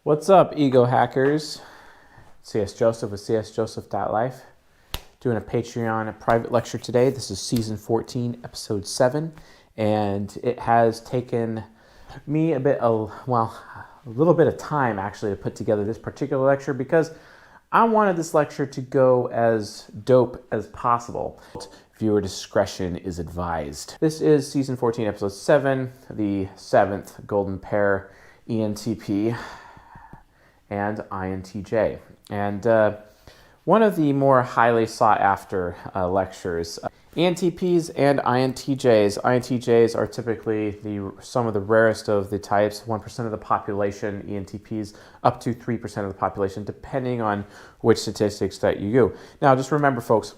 What's up, ego hackers? CS Joseph with csjoseph.life. Doing a Patreon private lecture today. This is season 14, episode 7, and it has taken me a little bit of time actually to put together this particular lecture because I wanted this lecture to go as dope as possible. Viewer discretion is advised. This is season 14, episode 7, the 7th golden pair, ENTP and INTJ. And one of the more highly sought after lectures. ENTPs and INTJs. INTJs are typically some of the rarest of the types, 1% of the population, ENTPs up to 3% of the population, depending on which statistics that you do. Now, just remember, folks,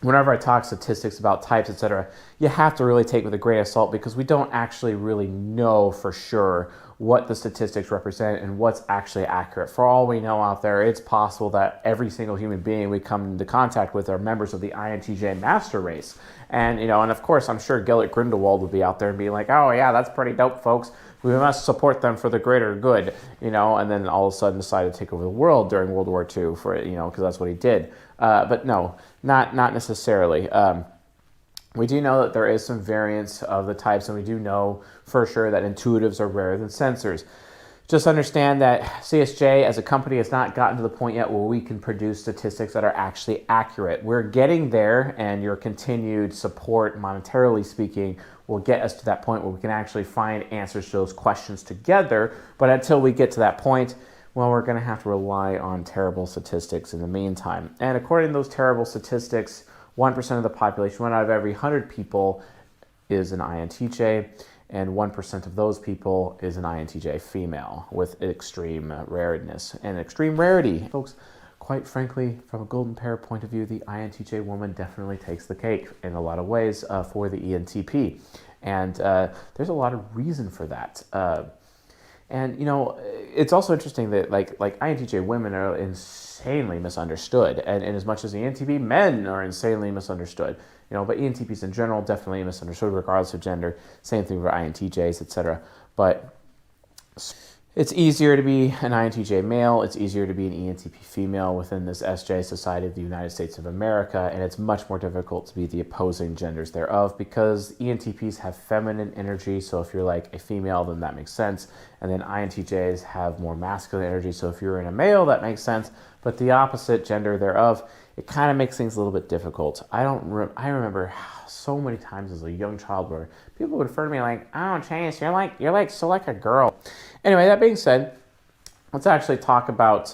whenever I talk statistics about types, etc., you have to really take it with a grain of salt because we don't actually really know for sure what the statistics represent and what's actually accurate. For all we know out there, it's possible that every single human being we come into contact with are members of the INTJ master race. And, and of course, I'm sure Gellert Grindelwald would be out there and be like, oh yeah, that's pretty dope, folks. We must support them for the greater good, and then all of a sudden decided to take over the world during World War II for, because that's what he did. But no, not necessarily. We do know that there is some variance of the types, and we do know for sure that intuitives are rarer than sensors. Just understand that CSJ as a company has not gotten to the point yet where we can produce statistics that are actually accurate. We're getting there, and your continued support, monetarily speaking, will get us to that point where we can actually find answers to those questions together. But until we get to that point, well, we're going to have to rely on terrible statistics in the meantime. And according to those terrible statistics, 1% of the population, 1 out of every 100 people is an INTJ, and 1% of those people is an INTJ female with extreme rareness. And extreme rarity, folks, quite frankly, from a golden pair point of view, the INTJ woman definitely takes the cake in a lot of ways for the ENTP. And there's a lot of reason for that. And it's also interesting that like INTJ women are insanely misunderstood, and as much as the ENTP men are insanely misunderstood, but ENTPs in general definitely misunderstood regardless of gender. Same thing for INTJs, etc. But it's easier to be an INTJ male, it's easier to be an ENTP female within this SJ society of the United States of America, and it's much more difficult to be the opposing genders thereof because ENTPs have feminine energy, so if you're like a female, then that makes sense, and then INTJs have more masculine energy, so if you're in a male, that makes sense, but the opposite gender thereof, it kind of makes things a little bit difficult. I remember so many times as a young child where people would refer to me like, oh, Chase, you're like so like a girl. Anyway, that being said, let's actually talk about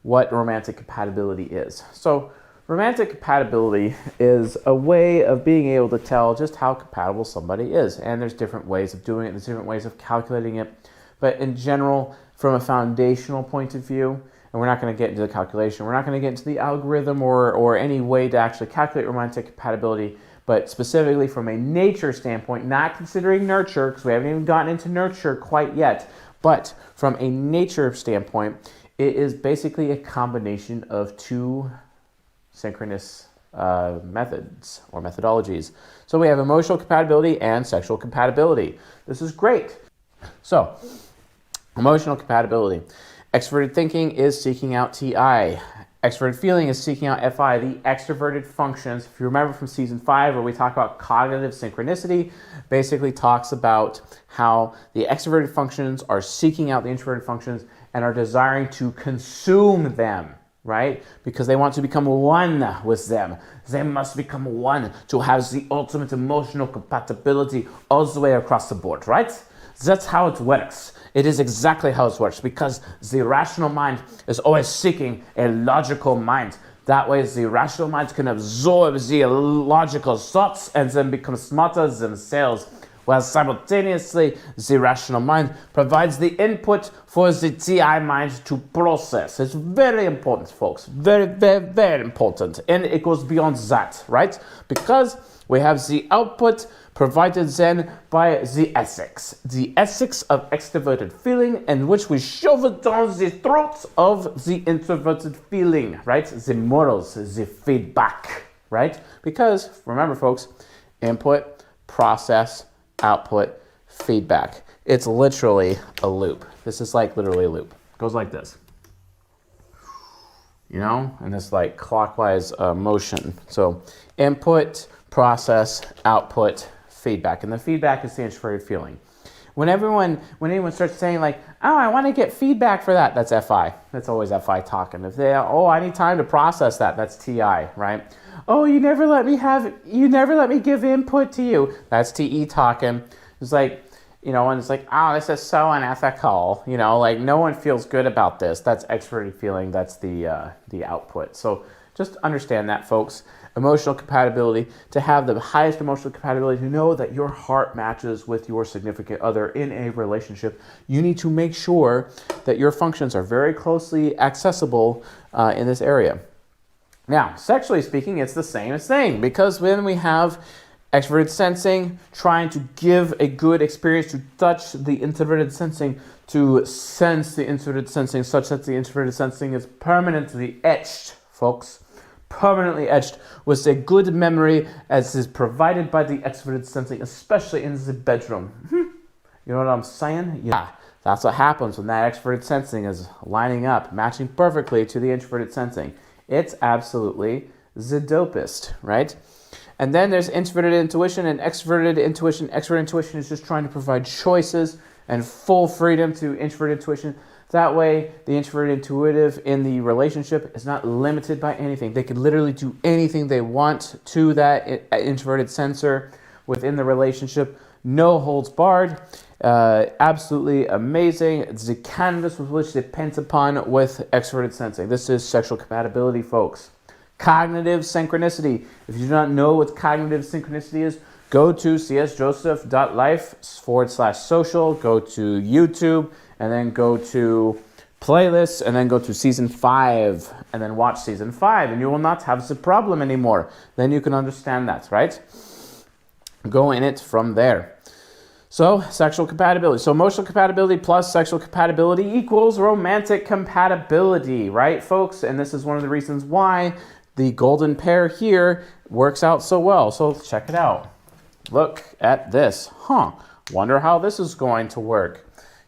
what romantic compatibility is. So romantic compatibility is a way of being able to tell just how compatible somebody is. And there's different ways of doing it. There's different ways of calculating it. But in general, from a foundational point of view, and we're not going to get into the calculation, we're not going to get into the algorithm or any way to actually calculate romantic compatibility, but specifically from a nature standpoint, not considering nurture, because we haven't even gotten into nurture quite yet, but from a nature standpoint, it is basically a combination of two synchronous methods or methodologies. So we have emotional compatibility and sexual compatibility. This is great. So, emotional compatibility. Extroverted thinking is seeking out TI. Extroverted feeling is seeking out FI. The extroverted functions, if you remember from season 5 where we talk about cognitive synchronicity, basically talks about how the extroverted functions are seeking out the introverted functions and are desiring to consume them, right? Because they want to become one with them. They must become one to have the ultimate emotional compatibility all the way across the board, right? That's how it works. It is exactly how it works because the rational mind is always seeking a logical mind. That way the rational mind can absorb the logical thoughts and then become smarter themselves, while simultaneously the rational mind provides the input for the TI mind to process. It's very important, folks. Very, very, very important. And it goes beyond that, right? Because we have the output provided then by the ethics of extroverted feeling, in which we shove it down the throat of the introverted feeling, right? The morals, the feedback, right? Because remember, folks, input, process, output, feedback. it's literally a loop. This is like literally a loop. It goes like this, you know, and it's like clockwise motion. So input, process, output, feedback. And the feedback is the introverted feeling. When anyone starts saying like, oh, I want to get feedback for that, that's FI. That's always FI talking. If they, oh, I need time to process that, that's TI, right? Oh, you never let me give input to you. That's TE talking. It's like, you know, and it's like, oh, this is so unethical. You know, like no one feels good about this. That's extroverted feeling. That's the output. So just understand that, folks. Emotional compatibility, to have the highest emotional compatibility, to know that your heart matches with your significant other in a relationship, you need to make sure that your functions are very closely accessible in this area. Now, sexually speaking, it's the same thing, because when we have extroverted sensing, trying to give a good experience, to touch the introverted sensing, to sense the introverted sensing such that the introverted sensing is permanently etched, folks. Permanently etched with a good memory as is provided by the extroverted sensing, especially in the bedroom. You know what I'm saying? Yeah, that's what happens when that extroverted sensing is lining up, matching perfectly to the introverted sensing. It's absolutely the dopest, right? And then there's introverted intuition and extroverted intuition. Extroverted intuition is just trying to provide choices and full freedom to introverted intuition. That way, the introverted intuitive in the relationship is not limited by anything. They can literally do anything they want to that introverted sensor within the relationship. No holds barred. Absolutely amazing. It's the canvas with which it depends upon with extroverted sensing. This is sexual compatibility, folks. Cognitive synchronicity. If you do not know what cognitive synchronicity is, go to csjoseph.life/social, go to YouTube, and then go to playlists, and then go to season 5, and then watch season 5, and you will not have the problem anymore. Then you can understand that, right? Go in it from there. So, sexual compatibility. So, emotional compatibility plus sexual compatibility equals romantic compatibility, right, folks? And this is one of the reasons why the golden pair here works out so well. So, check it out. Look at this. Wonder how this is going to work.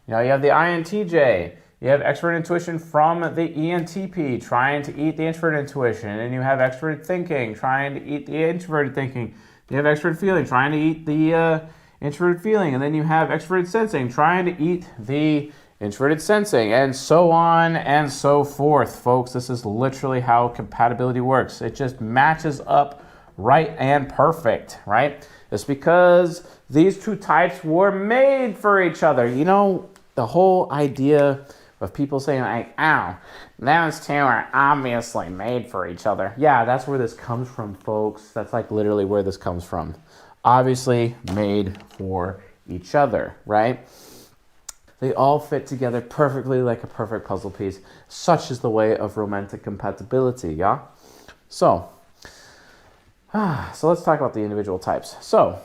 You know, you have the INTJ. You have extroverted intuition from the ENTP trying to eat the introverted intuition. And you have extroverted thinking trying to eat the introverted thinking. You have extroverted feeling trying to eat the introverted feeling. And then you have extroverted sensing trying to eat the introverted sensing. And so on and so forth, folks. This is literally how compatibility works. It just matches up right and perfect, right? It's because these two types were made for each other. You know, the whole idea of people saying like, oh, those two are obviously made for each other. Yeah, that's where this comes from, folks. That's like literally where this comes from. Obviously made for each other, right? They all fit together perfectly like a perfect puzzle piece. Such is the way of romantic compatibility, yeah? So let's talk about the individual types. So,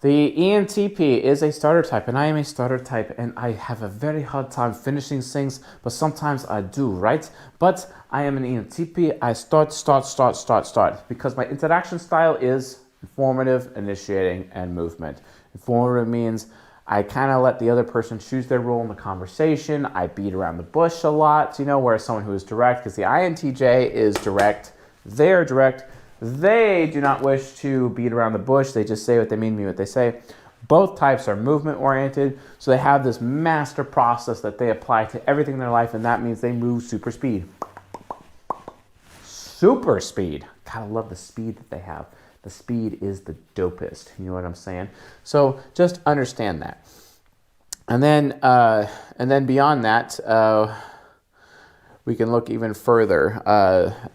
the ENTP is a starter type, and I am a starter type, and I have a very hard time finishing things, but sometimes I do, right? But I am an ENTP. I start, because my interaction style is informative, initiating, and movement. Informative means I kind of let the other person choose their role in the conversation. I beat around the bush a lot, you know, whereas someone who is direct, because the INTJ is direct, they're direct, they do not wish to beat around the bush. They just say what they mean what they say. Both types are movement oriented, so they have this master process that they apply to everything in their life, and that means they move super speed. Super speed. Gotta love the speed that they have. The speed is the dopest. You know what I'm saying? So just understand that. And then beyond that, we can look even further,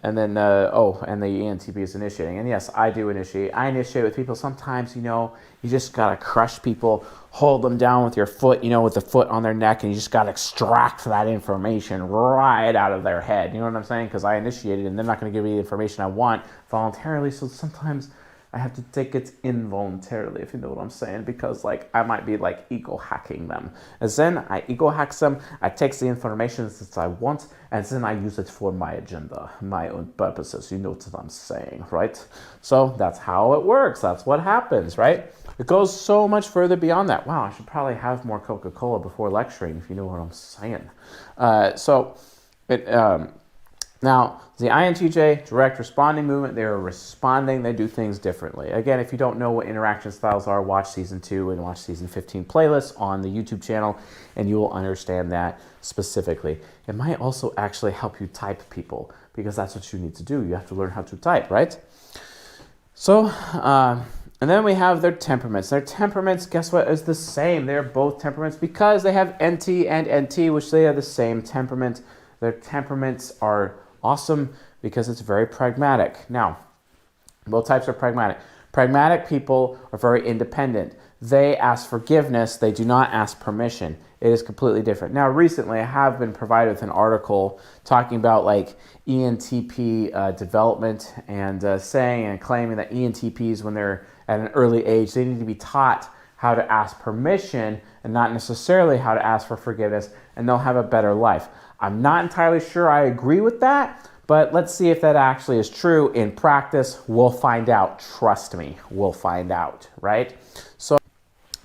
and the ENTP is initiating. And yes, I do initiate. I initiate with people. Sometimes, you know, you just gotta crush people, hold them down with your foot, you know, with the foot on their neck, and you just gotta extract that information right out of their head. You know what I'm saying? Because I initiated, and they're not gonna give me the information I want voluntarily. So sometimes I have to take it involuntarily, if you know what I'm saying, because like I might be like ego hacking them. And then I ego hack them, I take the information that I want, and then I use it for my agenda, my own purposes. You know what I'm saying, right? So that's how it works. That's what happens, right? It goes so much further beyond that. Wow, I should probably have more Coca-Cola before lecturing, if you know what I'm saying. Now, the INTJ, direct responding movement, they're responding, they do things differently. Again, if you don't know what interaction styles are, watch season 2 and watch season 15 playlists on the YouTube channel, and you will understand that specifically. It might also actually help you type people, because that's what you need to do. You have to learn how to type, right? So, and then we have their temperaments. Their temperaments, guess what, is the same. They're both temperaments because they have NT and NT, which they are the same temperament. Their temperaments are awesome because it's very pragmatic. Now, both types are pragmatic. Pragmatic people are very independent. They ask forgiveness. They do not ask permission. It is completely different. Now, recently, I have been provided with an article talking about like ENTP development and saying and claiming that ENTPs, when they're at an early age, they need to be taught how to ask permission and not necessarily how to ask for forgiveness, and they'll have a better life. I'm not entirely sure I agree with that, but let's see if that actually is true in practice. We'll find out. Trust me, we'll find out, right? So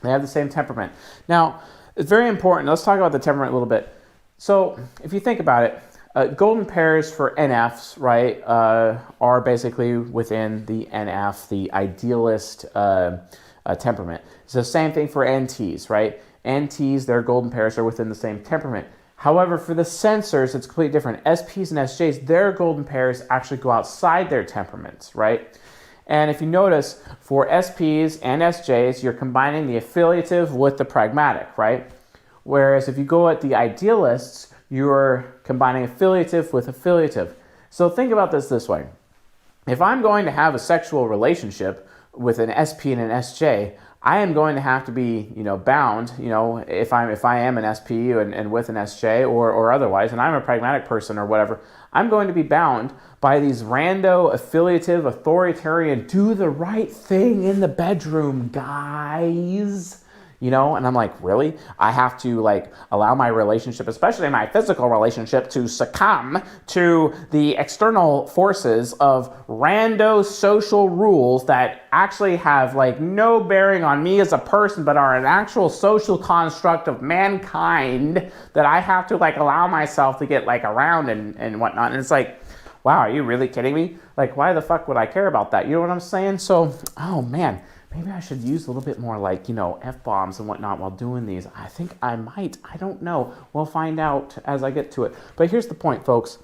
they have the same temperament. Now, it's very important. Let's talk about the temperament a little bit. So if you think about it, golden pairs for NFs, right, are basically within the NF, the idealist temperament. It's the same thing for NTs, right? NTs, their golden pairs are within the same temperament. However, for the sensors, it's completely different. SPs and SJs, their golden pairs actually go outside their temperaments, right? And if you notice, for SPs and SJs, you're combining the affiliative with the pragmatic, right? Whereas if you go at the idealists, you're combining affiliative with affiliative. So think about this way. If I'm going to have a sexual relationship with an SP and an SJ, I am going to have to be, bound, if I am an SPU and with an SJ or otherwise, and I'm a pragmatic person or whatever, I'm going to be bound by these rando, affiliative, authoritarian, do the right thing in the bedroom, guys. And I'm like, really? I have to allow my relationship, especially my physical relationship, to succumb to the external forces of rando social rules that actually have no bearing on me as a person, but are an actual social construct of mankind that I have to allow myself to get around and whatnot. And it's like, wow, are you really kidding me? Why the fuck would I care about that? You know what I'm saying? So, oh man. Maybe I should use a little bit more F-bombs and whatnot while doing these. I think I might. I don't know. We'll find out as I get to it. But here's the point, folks.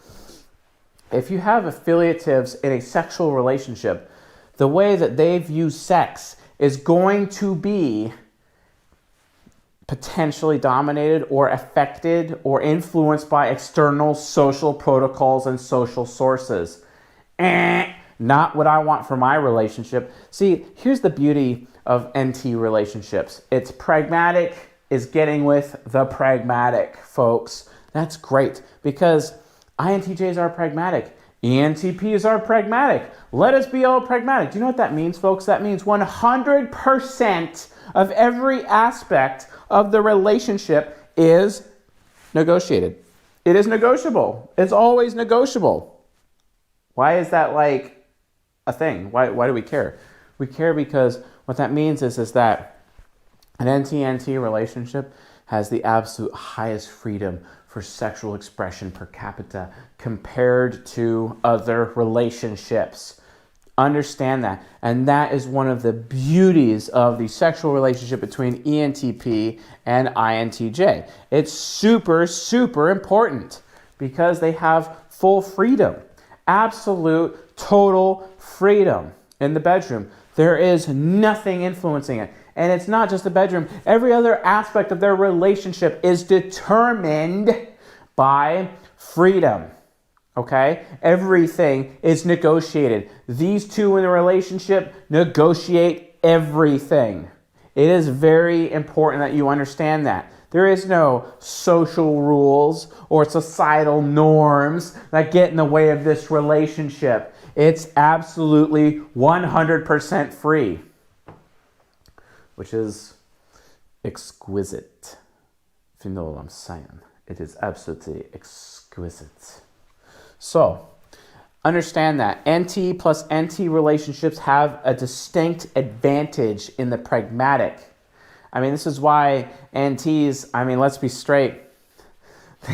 If you have affiliatives in a sexual relationship, the way that they view sex is going to be potentially dominated or affected or influenced by external social protocols and social sources. Not what I want for my relationship. See, here's the beauty of NT relationships. It's pragmatic is getting with the pragmatic, folks. That's great because INTJs are pragmatic. ENTPs are pragmatic. Let us be all pragmatic. Do you know what that means, folks? That means 100% of every aspect of the relationship is negotiated. It is negotiable. It's always negotiable. Why is that a thing? Why do we care? We care because what that means is that an NT-NT relationship has the absolute highest freedom for sexual expression per capita compared to other relationships. Understand that. And that is one of the beauties of the sexual relationship between ENTP and INTJ. It's super, super important because they have full freedom. Absolute, total freedom in the bedroom. There is nothing influencing it. And it's not just the bedroom. Every other aspect of their relationship is determined by freedom. Okay? Everything is negotiated. These two in a relationship negotiate everything. It is very important that you understand that. There is no social rules or societal norms that get in the way of this relationship. It's absolutely 100% free, which is exquisite, if you know what I'm saying. It is absolutely exquisite. So, Understand that NT plus NT relationships have a distinct advantage in the pragmatic. I mean, this is why NTs, I mean, let's be straight,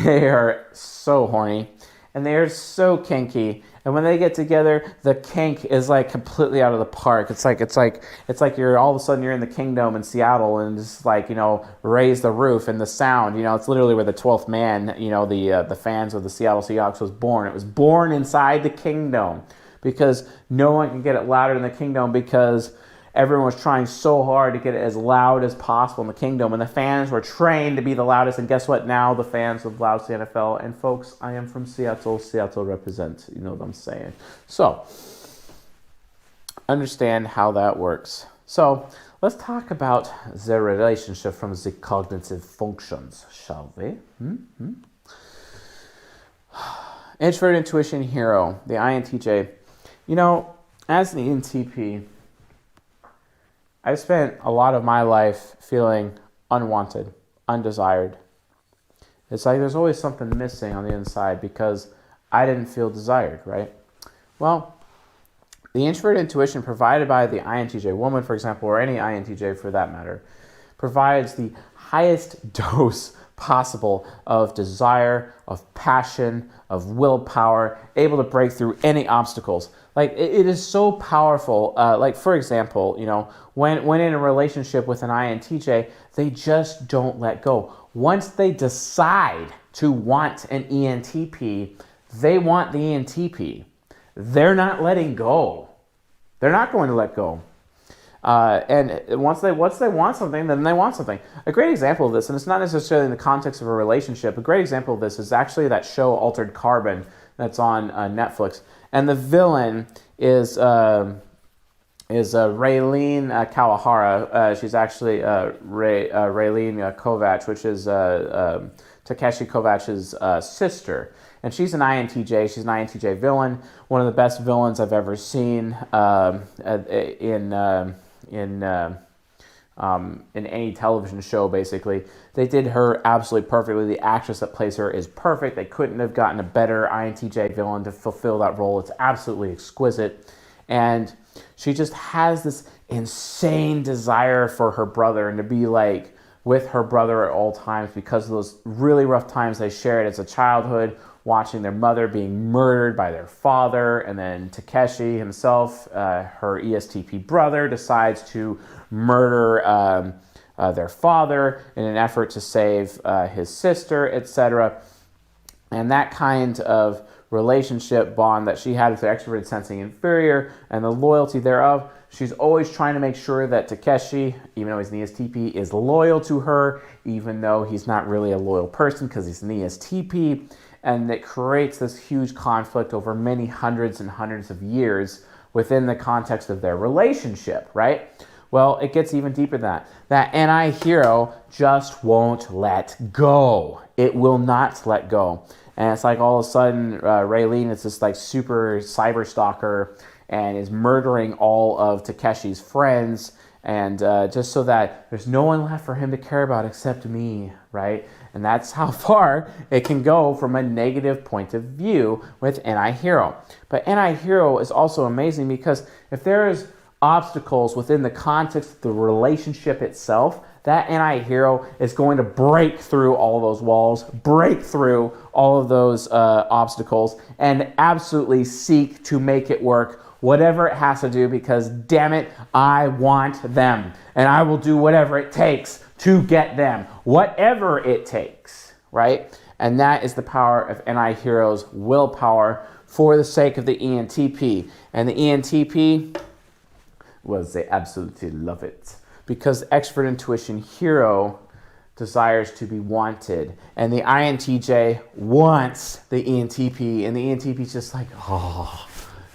they are so horny and they are so kinky. And when they get together, the kink is like completely out of the park. It's like you're all of a sudden you're in the kingdom in Seattle and just like, raise the roof and the sound, it's literally where the 12th man, the fans of the Seattle Seahawks was born. It was born inside the kingdom because no one can get it louder in the kingdom because everyone was trying so hard to get it as loud as possible in the kingdom, and the fans were trained to be the loudest. And guess what? Now the fans of loudest NFL. And folks, I am from Seattle. Seattle represents. You know what I'm saying? So understand how that works. So let's talk about the relationship from the cognitive functions, shall we? Introvert, intuition, hero, the INTJ. As an ENTP, I've spent a lot of my life feeling unwanted, undesired. It's like there's always something missing on the inside because I didn't feel desired, right? Well, the introvert intuition provided by the INTJ woman, for example, or any INTJ for that matter, provides the highest dose possible of desire, of passion, of willpower, able to break through any obstacles. Like it is so powerful. Like for example, when in a relationship with an INTJ, they just don't let go. Once they decide to want an ENTP, they want the ENTP. They're not letting go. They're not going to let go. And once they want something, then they want something. A great example of this, and it's not necessarily in the context of a relationship, a great example of this is actually that show Altered Carbon that's on Netflix. And the villain is Raylene Kawahara. She's actually Raylene Kovacs, which is Takeshi Kovach's sister. And she's an INTJ. She's an INTJ villain. One of the best villains I've ever seen in any television show, basically. They did her absolutely perfectly. The actress that plays her is perfect. They couldn't have gotten a better INTJ villain to fulfill that role. It's absolutely exquisite. And she just has this insane desire for her brother and to be like with her brother at all times because of those really rough times they shared as a childhood, watching their mother being murdered by their father, and then Takeshi himself, her ESTP brother, decides to murder their father in an effort to save his sister, etc. And that kind of relationship bond that she had with her extroverted sensing inferior and the loyalty thereof, she's always trying to make sure that Takeshi, even though he's an ESTP, is loyal to her, even though he's not really a loyal person because he's an ESTP. And it creates this huge conflict over many hundreds and hundreds of years within the context of their relationship, right? Well, it gets even deeper than that. That anti-hero just won't let go. It will not let go. And it's like all of a sudden, Raylene is this like super cyber stalker and is murdering all of Takeshi's friends, and just so that there's no one left for him to care about except me, right? And that's how far it can go from a negative point of view with anti-hero. But anti-hero is also amazing because if there is obstacles within the context of the relationship itself, that anti-hero is going to break through all of those walls, break through all of those obstacles, and absolutely seek to make it work, whatever it has to do, because damn it, I want them. And I will do whatever it takes to get them, whatever it takes, right? And that is the power of anti-hero's willpower for the sake of the ENTP. And the ENTP, well, they absolutely love it. Because extrovert intuition hero desires to be wanted. And the INTJ wants the ENTP. And the ENTP is just like, oh,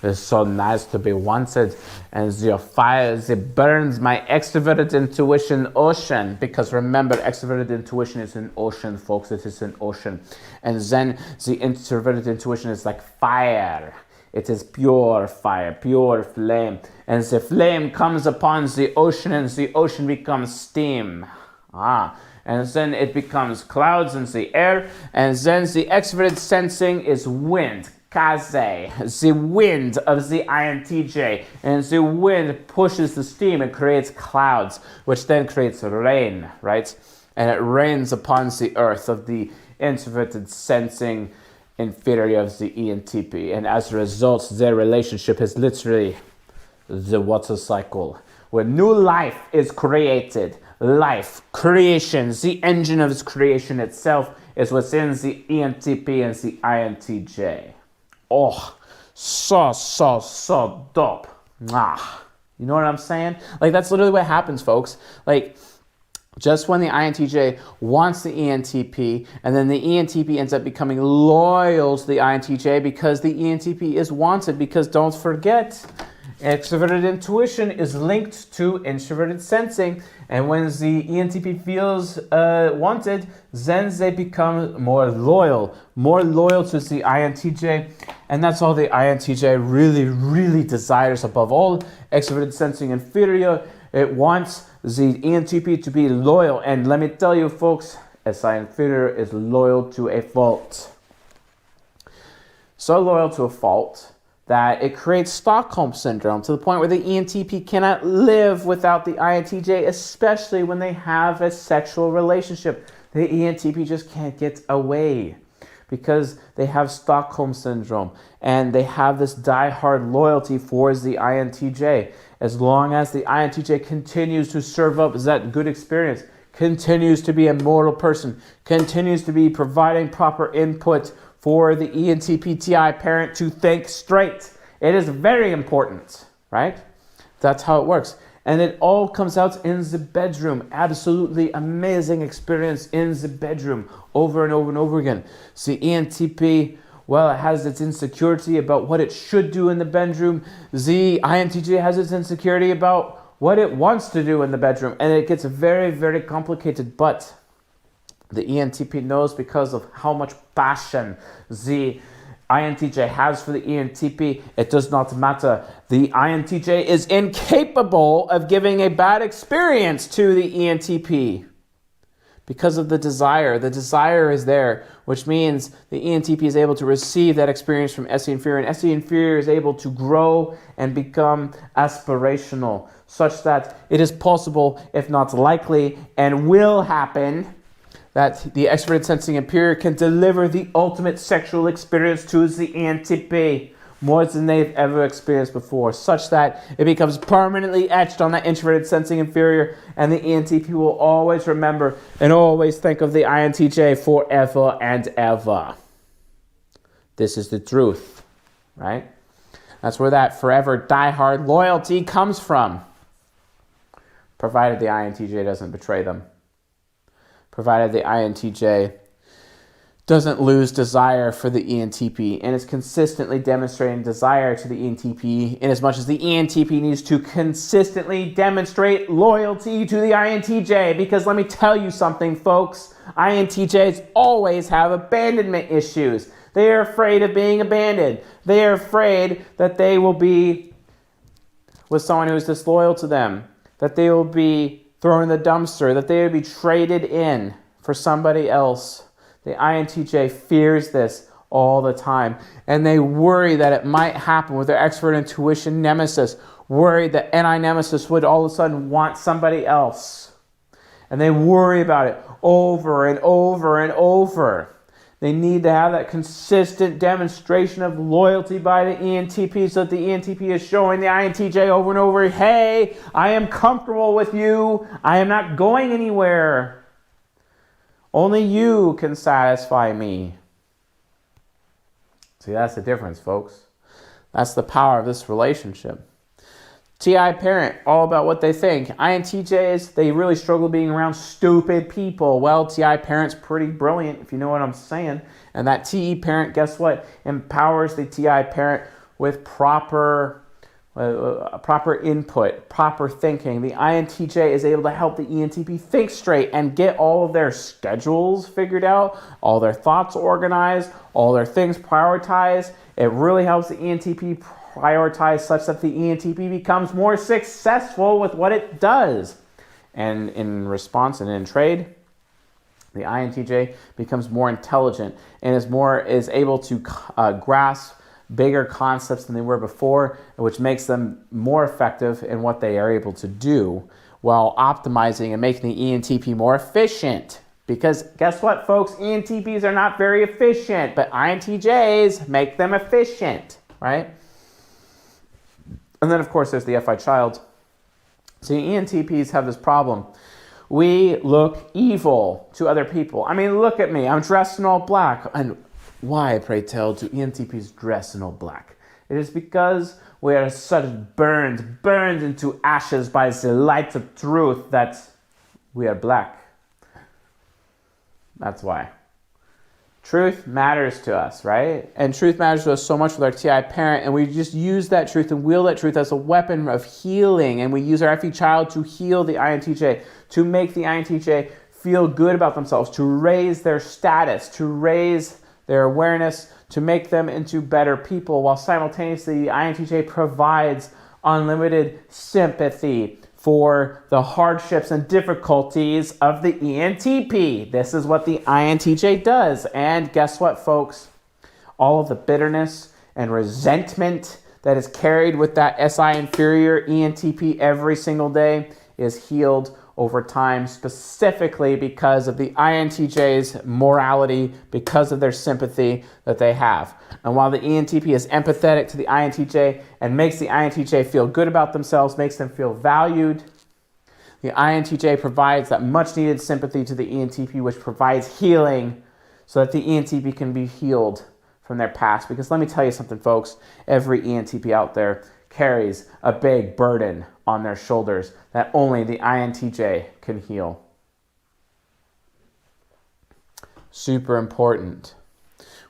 it's so nice to be wanted. And the fire, it burns my extroverted intuition ocean. Because remember, extroverted intuition is an ocean, folks. It is an ocean. And then the introverted intuition is like fire. It is pure fire, pure flame. And the flame comes upon the ocean, and the ocean becomes steam. And then it becomes clouds in the air. And then the extroverted sensing is wind. kaze, the wind of the INTJ, and the wind pushes the steam and creates clouds, which then creates rain, right? And it rains upon the earth of the introverted sensing inferior of the ENTP, and as a result, their relationship is literally the water cycle, where new life is created. Life, creation, the engine of its creation itself is within the ENTP and the INTJ. Oh, so dope. You know what I'm saying? Like, that's literally what happens, folks. Like, just when the INTJ wants the ENTP, and then the ENTP ends up becoming loyal to the INTJ because the ENTP is wanted. Because don't forget, extroverted intuition is linked to introverted sensing. And when the ENTP feels wanted, then they become more loyal to the INTJ. And that's all the INTJ really desires above all. Extroverted sensing inferior, it wants the ENTP to be loyal. And let me tell you, folks, SI inferior is loyal to a fault. So loyal to a fault that it creates Stockholm syndrome, to the point where the ENTP cannot live without the INTJ, especially when they have a sexual relationship. The ENTP just can't get away because they have Stockholm syndrome, and they have this die-hard loyalty for the INTJ. As long as the INTJ continues to serve up that good experience, continues to be a moral person, continues to be providing proper input for the ENTP TI parent to think straight. It is very important, right? That's how it works. And it all comes out in the bedroom. Absolutely amazing experience in the bedroom over and over and over again. So the ENTP, well, it has its insecurity about what it should do in the bedroom. The INTJ has its insecurity about what it wants to do in the bedroom. And it gets very complicated. But the ENTP knows, because of how much passion the INTJ has for the ENTP, it does not matter. The INTJ is incapable of giving a bad experience to the ENTP because of the desire. The desire is there, which means the ENTP is able to receive that experience from SE inferior, and SE inferior is able to grow and become aspirational, such that it is possible, if not likely, and will happen, that the extroverted sensing inferior can deliver the ultimate sexual experience to the ENTP more than they've ever experienced before, such that it becomes permanently etched on that introverted sensing inferior, and the ENTP will always remember and always think of the INTJ forever and ever. This is the truth, right? That's where that forever diehard loyalty comes from, provided the INTJ doesn't betray them. Provided the INTJ doesn't lose desire for the ENTP and is consistently demonstrating desire to the ENTP, in as much as the ENTP needs to consistently demonstrate loyalty to the INTJ. Because let me tell you something, folks, INTJs always have abandonment issues. They are afraid of being abandoned. They are afraid that they will be with someone who is disloyal to them, that they will be thrown in the dumpster, that they would be traded in for somebody else. The INTJ fears this all the time, and they worry that it might happen with their extrovert intuition nemesis, worried that NI nemesis would all of a sudden want somebody else. And they worry about it over and over and over. They need to have that consistent demonstration of loyalty by the ENTP, so that the ENTP is showing the INTJ over and over, hey, I am comfortable with you. I am not going anywhere. Only you can satisfy me. See, that's the difference, folks. That's the power of this relationship. TI parent, all about what they think. INTJs, they really struggle being around stupid people. Well, TI parent's pretty brilliant, if you know what I'm saying. And that TE parent, guess what? Empowers the TI parent with proper input, proper thinking. The INTJ is able to help the ENTP think straight and get all of their schedules figured out, all their thoughts organized, all their things prioritized. It really helps the ENTP prioritize such that the ENTP becomes more successful with what it does. And in response and in trade, the INTJ becomes more intelligent and is able to grasp bigger concepts than they were before, which makes them more effective in what they are able to do while optimizing and making the ENTP more efficient. Because guess what, folks? ENTPs are not very efficient, but INTJs make them efficient, right? And then, of course, there's the FI child. See, ENTPs have this problem. We look evil to other people. I mean, look at me. I'm dressed in all black. And why, pray tell, do ENTPs dress in all black? It is because we are such burned into ashes by the light of truth that we are black. That's why. Truth matters to us, right? And truth matters to us so much with our TI parent, and we just use that truth and wield that truth as a weapon of healing, and we use our FE child to heal the INTJ, to make the INTJ feel good about themselves, to raise their status, to raise their awareness, to make them into better people, while simultaneously the INTJ provides unlimited sympathy for the hardships and difficulties of the ENTP. This is what the INTJ does. And guess what, folks? All of the bitterness and resentment that is carried with that SI inferior ENTP every single day is healed over time, specifically because of the INTJ's morality, because of their sympathy that they have. And while the ENTP is empathetic to the INTJ and makes the INTJ feel good about themselves, makes them feel valued, the INTJ provides that much needed sympathy to the ENTP, which provides healing so that the ENTP can be healed from their past. Because let me tell you something, folks, every ENTP out there carries a big burden on their shoulders that only the INTJ can heal. Super important.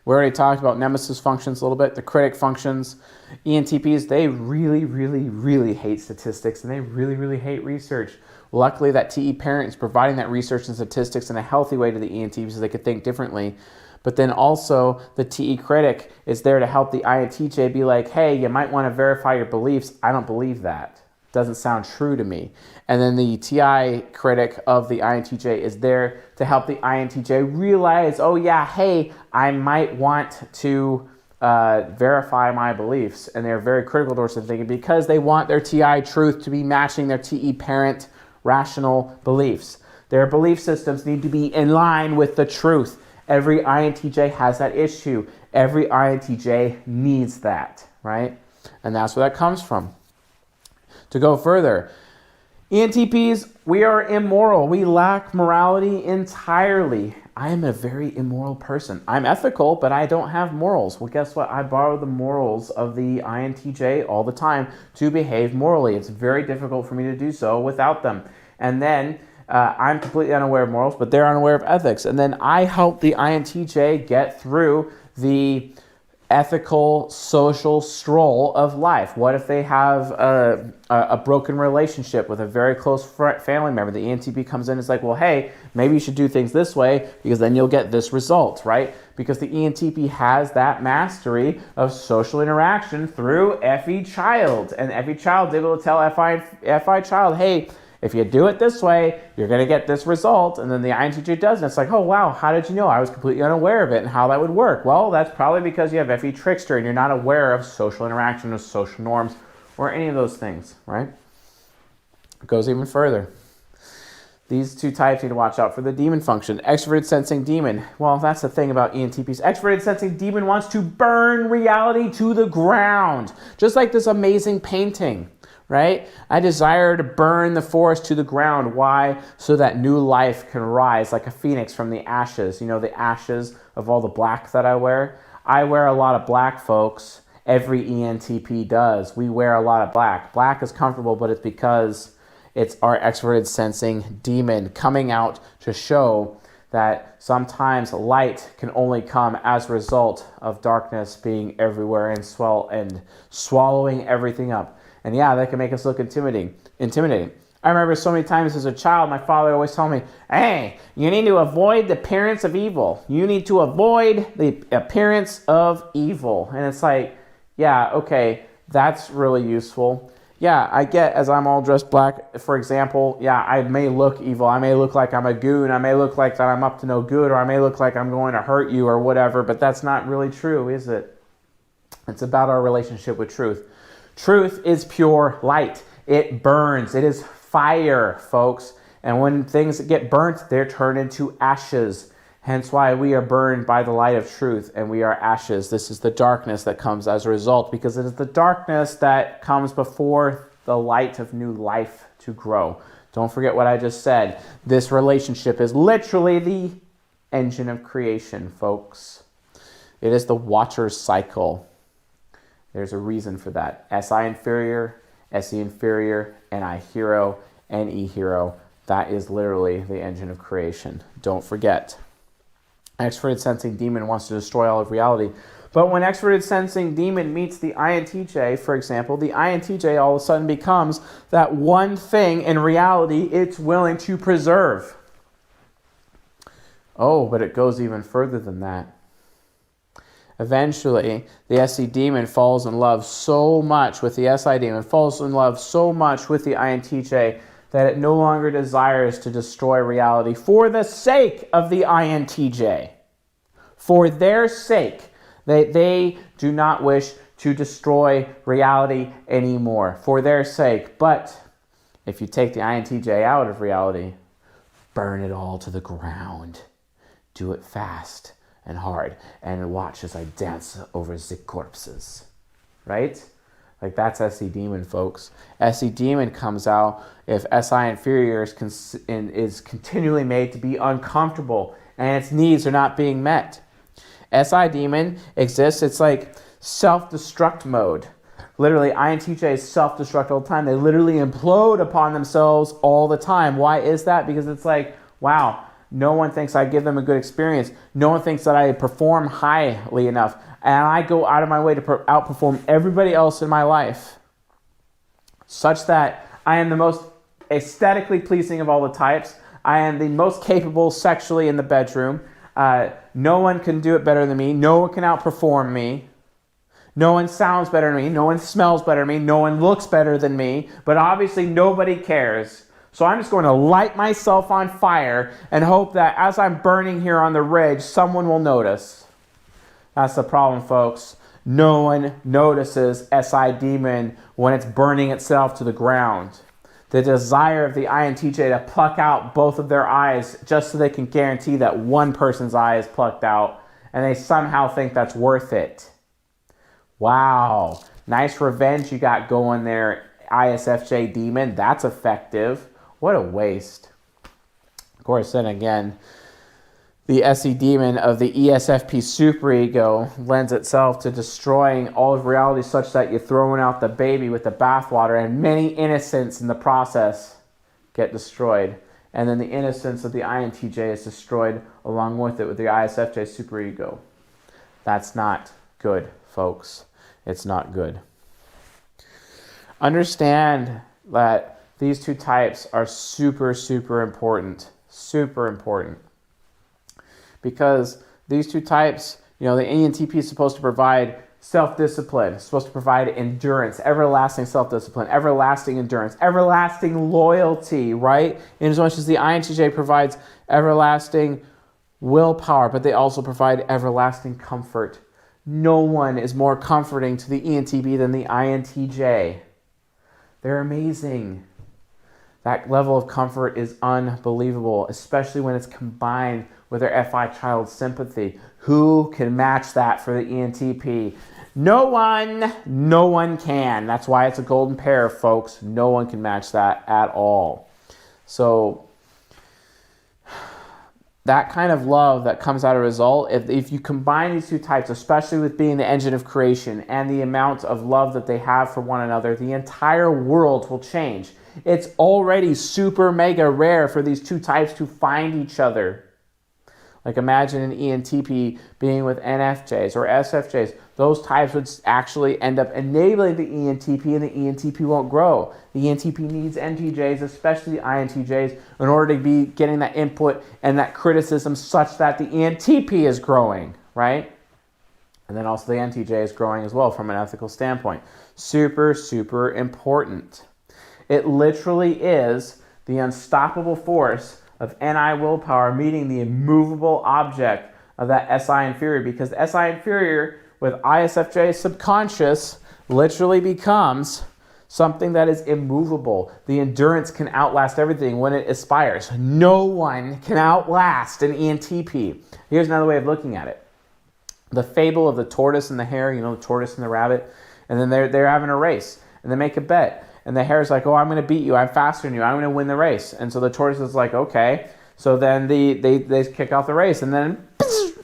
We already talked about nemesis functions a little bit, the critic functions. ENTPs, they really hate statistics, and they really hate research. Luckily, that TE parent is providing that research and statistics in a healthy way to the ENTPs so they could think differently. But then also the TE critic is there to help the INTJ be like, hey, you might want to verify your beliefs. I don't believe that. Doesn't sound true to me. And then the TI critic of the INTJ is there to help the INTJ realize, oh yeah, hey, I might want to verify my beliefs. And they're very critical towards the thinking because they want their TI truth to be matching their TE parent rational beliefs. Their belief systems need to be in line with the truth. Every INTJ has that issue. Every INTJ needs that, right? And that's where that comes from. To go further, ENTPs, we are immoral. We lack morality entirely. I am a very immoral person. I'm ethical, but I don't have morals. Well, guess what? I borrow the morals of the INTJ all the time to behave morally. It's very difficult for me to do so without them. And then I'm completely unaware of morals, but they're unaware of ethics. And then I help the INTJ get through the ethical, social stroll of life. What if they have a broken relationship with a very close family member? The ENTP comes in and is like, well, hey, maybe you should do things this way because then you'll get this result, right? Because the ENTP has that mastery of social interaction through FE child. And FE child is able to tell FI child, hey, if you do it this way, you're going to get this result. And then the INTJ does. And it's like, oh, wow, how did you know? I was completely unaware of it and how that would work. Well, that's probably because you have FE trickster and you're not aware of social interaction or social norms or any of those things, right? It goes even further. These two types need to watch out for the demon function. Extroverted sensing demon. Well, that's the thing about ENTPs. Extroverted sensing demon wants to burn reality to the ground. Just like this amazing painting. Right? I desire to burn the forest to the ground. Why? So that new life can rise like a phoenix from the ashes. You know, the ashes of all the black that I wear. I wear a lot of black, folks. Every ENTP does. We wear a lot of black. Black is comfortable, but it's because it's our extroverted sensing demon coming out to show that sometimes light can only come as a result of darkness being everywhere and swallowing everything up. And yeah, that can make us look intimidating. I remember so many times as a child, my father always told me, hey, you need to avoid the appearance of evil. You need to avoid the appearance of evil. And it's like, yeah, okay, that's really useful. Yeah, I get as I'm all dressed black, for example, yeah, I may look evil. I may look like I'm a goon. I may look like that I'm up to no good, or I may look like I'm going to hurt you or whatever, but that's not really true, is it? It's about our relationship with truth. Truth is pure light. It burns. It is fire, folks. And when things get burnt, they're turned into ashes. Hence why we are burned by the light of truth and we are ashes. This is the darkness that comes as a result, because it is the darkness that comes before the light of new life to grow. Don't forget what I just said. This relationship is literally the engine of creation, folks. It is the Watcher's cycle. There's a reason for that. SI inferior, SE inferior, NI hero, NE hero. That is literally the engine of creation. Don't forget. Extroverted sensing demon wants to destroy all of reality. But when extroverted sensing demon meets the INTJ, for example, the INTJ all of a sudden becomes that one thing in reality it's willing to preserve. Oh, but it goes even further than that. Eventually, the SE demon falls in love so much with the SI demon, falls in love so much with the INTJ that it no longer desires to destroy reality for the sake of the INTJ. For their sake, they do not wish to destroy reality anymore. For their sake. But if you take the INTJ out of reality, burn it all to the ground. Do it fast and hard, and watch as I dance over the corpses, right? Like, that's SE demon, folks. SE demon comes out if SI inferior is continually made to be uncomfortable and its needs are not being met. SI demon exists, it's like self-destruct mode. Literally, INTJs self-destruct all the time. They literally implode upon themselves all the time. Why is that? Because it's like, wow, no one thinks I give them a good experience. No one thinks that I perform highly enough. And I go out of my way to outperform everybody else in my life, such that I am the most aesthetically pleasing of all the types. I am the most capable sexually in the bedroom. No one can do it better than me. No one can outperform me. No one sounds better than me. No one smells better than me. No one looks better than me. But obviously nobody cares. So I'm just going to light myself on fire and hope that as I'm burning here on the ridge, someone will notice. That's the problem, folks. No one notices SI demon when it's burning itself to the ground. The desire of the INTJ to pluck out both of their eyes just so they can guarantee that one person's eye is plucked out, and they somehow think that's worth it. Wow. Nice revenge you got going there, ISFJ demon. That's effective. What a waste. Of course, then again, the SE demon of the ESFP superego lends itself to destroying all of reality such that you're throwing out the baby with the bathwater, and many innocents in the process get destroyed. And then the innocence of the INTJ is destroyed along with it with the ISFJ superego. That's not good, folks. It's not good. Understand that these two types are super, super important. Super important. Because these two types, the ENTP is supposed to provide self-discipline. It's supposed to provide endurance, everlasting self-discipline, everlasting endurance, everlasting loyalty, right? In as much as the INTJ provides everlasting willpower, but they also provide everlasting comfort. No one is more comforting to the ENTP than the INTJ. They're amazing. That level of comfort is unbelievable, especially when it's combined with their FI child sympathy. Who can match that for the ENTP? No one can. That's why it's a golden pair, folks. No one can match that at all. So that kind of love that comes out of result, if you combine these two types, especially with being the engine of creation and the amount of love that they have for one another, the entire world will change. It's already super mega rare for these two types to find each other. Like, imagine an ENTP being with NFJs or SFJs. Those types would actually end up enabling the ENTP, and the ENTP won't grow. The ENTP needs NTJs, especially the INTJs, in order to be getting that input and that criticism such that the ENTP is growing, right? And then also the NTJ is growing as well from an ethical standpoint. Super, super important. It literally is the unstoppable force of NI willpower meeting the immovable object of that SI inferior, because the SI inferior with ISFJ, subconscious literally becomes something that is immovable. The endurance can outlast everything when it aspires. No one can outlast an ENTP. Here's another way of looking at it. The fable of the tortoise and the hare, the tortoise and the rabbit, and then they're having a race, and they make a bet. And the hare's like, oh, I'm going to beat you. I'm faster than you. I'm going to win the race. And so the tortoise is like, okay. So then they kick off the race, and then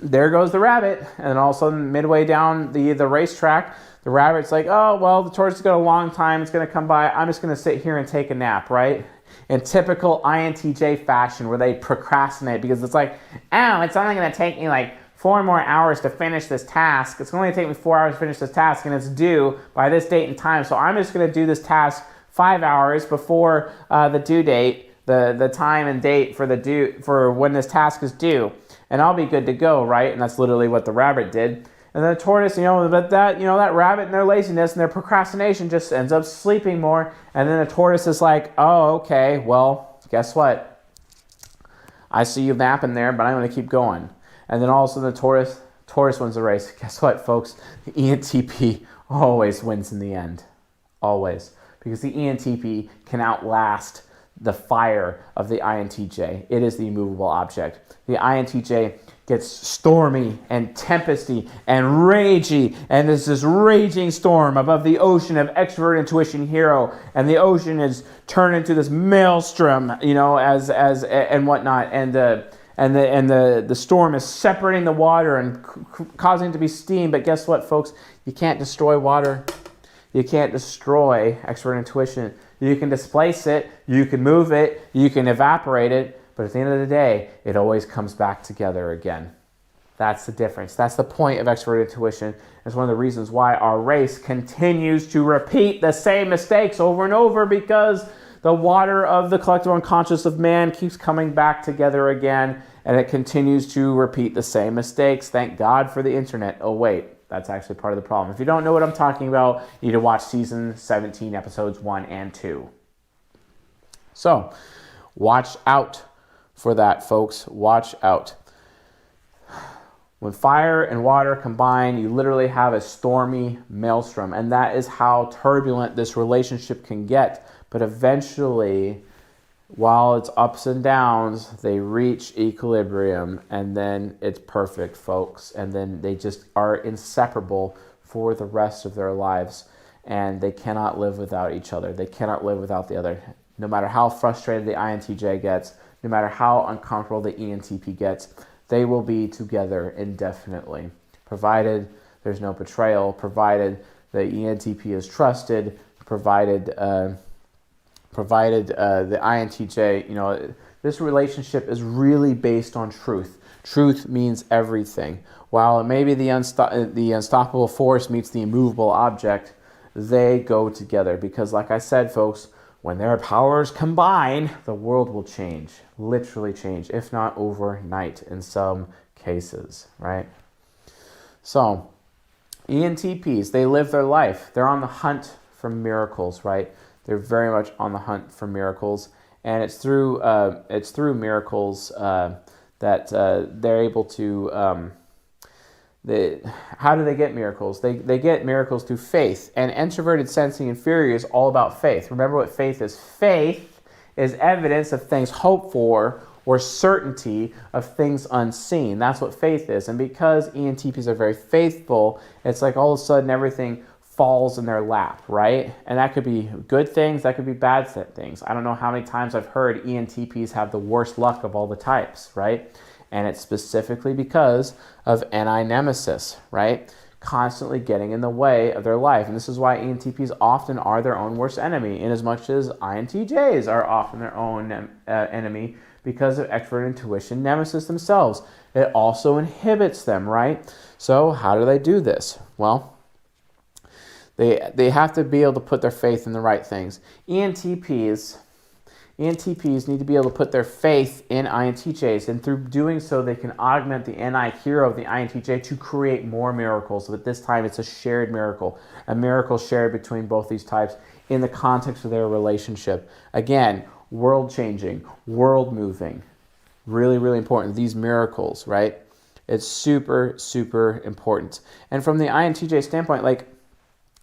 there goes the rabbit. And then all of a sudden, midway down the racetrack, the rabbit's like, oh, well, the tortoise has got a long time. It's going to come by. I'm just going to sit here and take a nap, right? In typical INTJ fashion, where they procrastinate because it's like, oh, it's only going to take me like 4 more hours to finish this task. It's going to take me 4 hours to finish this task, and it's due by this date and time. So I'm just going to do this task 5 hours before the due date, the time and date for when this task is due, and I'll be good to go, right? And that's literally what the rabbit did. And the tortoise, but that rabbit and their laziness and their procrastination just ends up sleeping more. And then the tortoise is like, oh, okay, well, guess what? I see you napping there, but I'm going to keep going. And then all of a sudden the tortoise wins the race. Guess what, folks? The ENTP always wins in the end. Always. Because the ENTP can outlast the fire of the INTJ. It is the immovable object. The INTJ gets stormy and tempesty and ragey, and there's this raging storm above the ocean of extrovert intuition hero, and the ocean is turned into this maelstrom, and whatnot, and the storm is separating the water and causing it to be steam. But guess what, folks? You can't destroy water. You can't destroy extrovert intuition. You can displace it, you can move it, you can evaporate it, but at the end of the day, it always comes back together again. That's the difference. That's the point of extrovert intuition. It's one of the reasons why our race continues to repeat the same mistakes over and over, because the water of the collective unconscious of man keeps coming back together again, and it continues to repeat the same mistakes. Thank God for the internet. Oh, wait. That's actually part of the problem. If you don't know what I'm talking about, you need to watch season 17, episodes 1 and 2. So, watch out for that, folks. Watch out. When fire and water combine, you literally have a stormy maelstrom, and that is how turbulent this relationship can get. But eventually, while it's ups and downs, they reach equilibrium, and then it's perfect, folks. And then they just are inseparable for the rest of their lives, and they cannot live without each other. They cannot live without the other. No matter how frustrated the INTJ gets, no matter how uncomfortable the ENTP gets, they will be together indefinitely, provided there's no betrayal, provided the ENTP is trusted, provided the INTJ, this relationship is really based on truth. Truth means everything. While maybe the unstoppable force meets the immovable object, they go together. Because like I said, folks, when their powers combine, the world will change. Literally change, if not overnight in some cases, right? So, ENTPs, they live their life. They're on the hunt for miracles, right? They're very much on the hunt for miracles, and it's through miracles that they're able to. How do they get miracles? They get miracles through faith, and introverted sensing inferior is all about faith. Remember what faith is. Faith is evidence of things hoped for or certainty of things unseen. That's what faith is, and because ENTPs are very faithful, it's like all of a sudden everything falls in their lap, right? And that could be good things, that could be bad things. I don't know how many times I've heard ENTPs have the worst luck of all the types, right? And it's specifically because of nemesis, right? Constantly getting in the way of their life. And this is why ENTPs often are their own worst enemy, in as much as INTJs are often their own enemy because of extrovert intuition nemesis themselves. It also inhibits them, right? So how do they do this? Well, they have to be able to put their faith in the right things. ENTPs need to be able to put their faith in INTJs, and through doing so, they can augment the NI hero of the INTJ to create more miracles. But this time, it's a shared miracle, a miracle shared between both these types in the context of their relationship. Again, world-changing, world-moving, really, really important. These miracles, right? It's super, super important. And from the INTJ standpoint, like,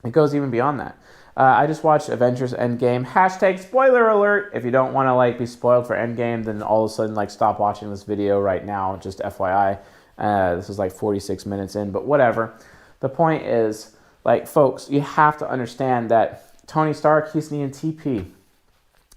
it goes even beyond that. I just watched Avengers Endgame. Hashtag spoiler alert. If you don't want to like be spoiled for Endgame, then all of a sudden like stop watching this video right now. Just FYI. This is like 46 minutes in, but whatever. The point is, like, folks, you have to understand that Tony Stark, he's an ENTP.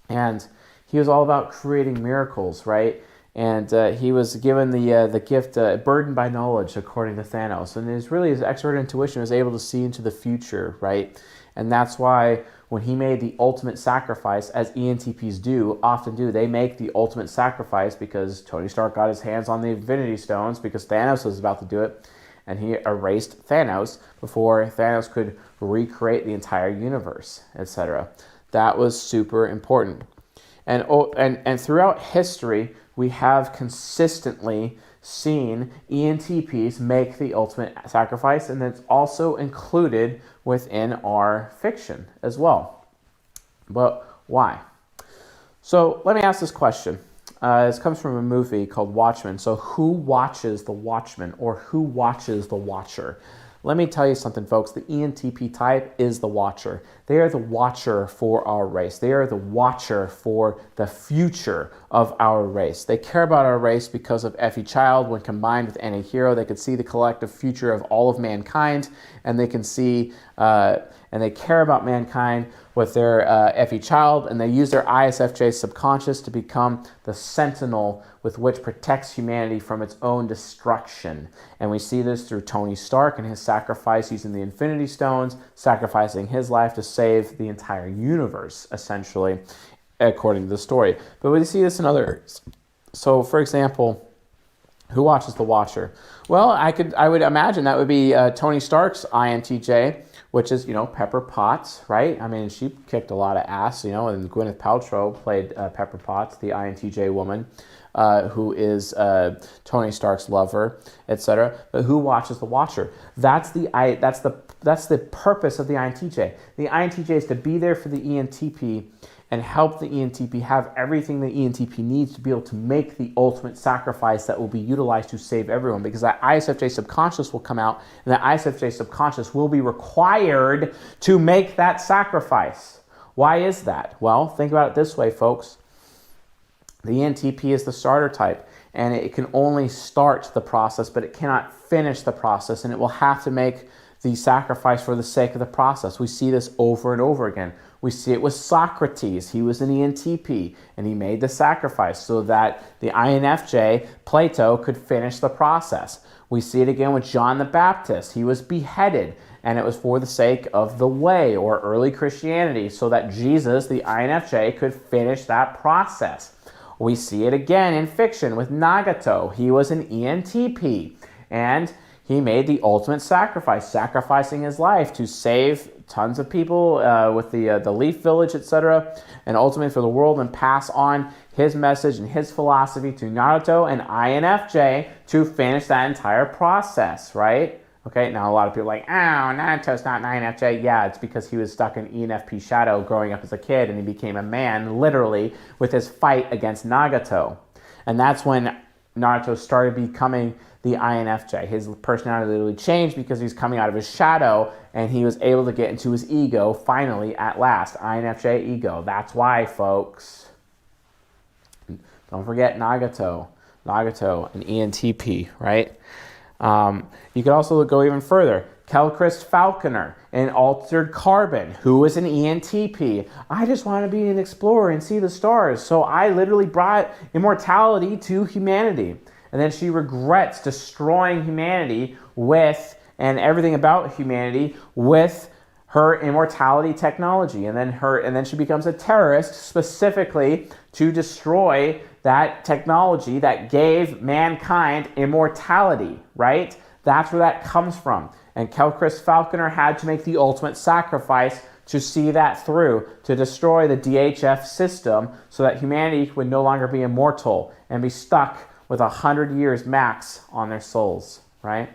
And he was all about creating miracles, right? And he was given the gift, burdened by knowledge, according to Thanos. And his expert intuition was able to see into the future, right? And that's why when he made the ultimate sacrifice, as ENTPs often do, they make the ultimate sacrifice because Tony Stark got his hands on the Infinity Stones because Thanos was about to do it. And he erased Thanos before Thanos could recreate the entire universe, etc. That was super important. And throughout history, we have consistently seen ENTPs make the ultimate sacrifice, and it's also included within our fiction as well. But why? So let me ask this question. This comes from a movie called Watchmen. So who watches the Watchmen, or who watches the Watcher? Let me tell you something, folks. The ENTP type is the watcher. They are the watcher for our race. They are the watcher for the future of our race. They care about our race because of Effie Child. When combined with Anti-Hero, they could see the collective future of all of mankind, and they can see and they care about mankind with their Effie Child, and they use their ISFJ subconscious to become the sentinel with which protects humanity from its own destruction. And we see this through Tony Stark and his sacrifice using the Infinity Stones, sacrificing his life to save the entire universe, essentially, according to the story. But we see this in others. So, for example, who watches the Watcher? Well, I would imagine that would be Tony Stark's INTJ, which is, Pepper Potts, right? I mean, she kicked a lot of ass, and Gwyneth Paltrow played Pepper Potts, the INTJ woman, who is Tony Stark's lover, etc. But who watches the Watcher? That's the purpose of the INTJ. The INTJ is to be there for the ENTP and help the ENTP have everything the ENTP needs to be able to make the ultimate sacrifice that will be utilized to save everyone, because that ISFJ subconscious will come out, and that ISFJ subconscious will be required to make that sacrifice. Why is that? Well, think about it this way, folks. The ENTP is the starter type, and it can only start the process, but it cannot finish the process, and it will have to make the sacrifice for the sake of the process. We see this over and over again. We see it with Socrates. He was an ENTP, and he made the sacrifice so that the INFJ, Plato, could finish the process. We see it again with John the Baptist. He was beheaded, and it was for the sake of the way, or early Christianity, so that Jesus, the INFJ, could finish that process. We see it again in fiction with Nagato. He was an ENTP, and he made the ultimate sacrifice, sacrificing his life to save tons of people with the Leaf Village, etc., and ultimately for the world, and pass on his message and his philosophy to Naruto and INFJ to finish that entire process, right? Okay, now a lot of people are like, oh, Naruto's not an INFJ. Yeah, it's because he was stuck in ENFP shadow growing up as a kid, and he became a man, literally, with his fight against Nagato. And that's when Naruto started becoming the INFJ. His personality literally changed because he's coming out of his shadow, and he was able to get into his ego finally at last. INFJ ego. That's why, folks. Don't forget Nagato. Nagato, an ENTP, right? You could also go even further. Kelchrist Falconer, an Altered Carbon, who was an ENTP. I just want to be an explorer and see the stars, so I literally brought immortality to humanity. And then she regrets destroying humanity and everything about humanity with her immortality technology. And then she becomes a terrorist specifically to destroy that technology that gave mankind immortality, right? That's where that comes from. And Kelchrist Falconer had to make the ultimate sacrifice to see that through, to destroy the DHF system so that humanity would no longer be immortal and be stuck with 100 years max on their souls, right?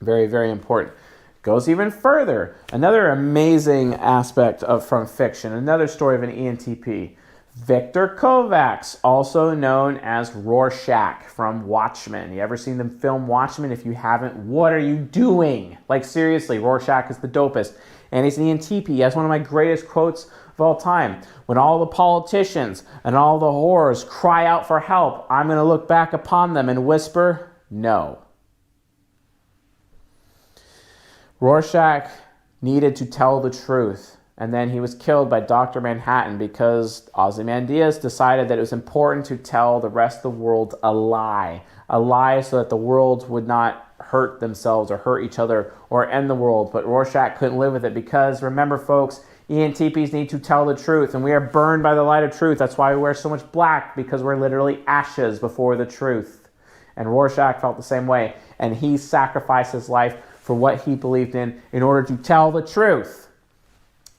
Very, very important. Goes even further. Another amazing aspect from fiction, another story of an ENTP. Victor Kovacs, also known as Rorschach from Watchmen. You ever seen the film Watchmen? If you haven't, what are you doing? Like, seriously, Rorschach is the dopest. And he's an ENTP. He has one of my greatest quotes of all time. When all the politicians and all the whores cry out for help, I'm going to look back upon them and whisper, no. Rorschach needed to tell the truth. And then he was killed by Dr. Manhattan because Ozymandias decided that it was important to tell the rest of the world a lie so that the world would not hurt themselves or hurt each other or end the world. But Rorschach couldn't live with it because, remember folks, ENTPs need to tell the truth, and we are burned by the light of truth. That's why we wear so much black, because we're literally ashes before the truth. And Rorschach felt the same way, and he sacrificed his life for what he believed in order to tell the truth.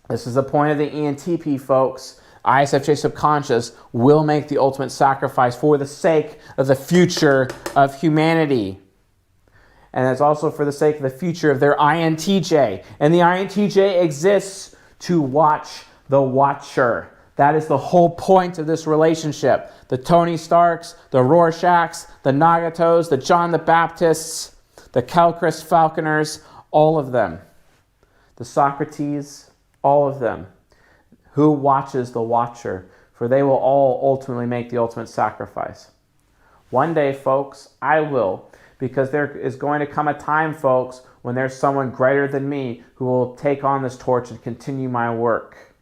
This is the point of the ENTP, folks. ISFJ subconscious will make the ultimate sacrifice for the sake of the future of humanity. And it's also for the sake of the future of their INTJ. And the INTJ exists to watch the watcher. That is the whole point of this relationship. The Tony Starks, the Rorschachs, the Nagatos, the John the Baptists, the Calchrist Falconers, all of them. The Socrates, all of them. Who watches the watcher? For they will all ultimately make the ultimate sacrifice. One day, folks, I will. Because there is going to come a time, folks, when there's someone greater than me who will take on this torch and continue my work.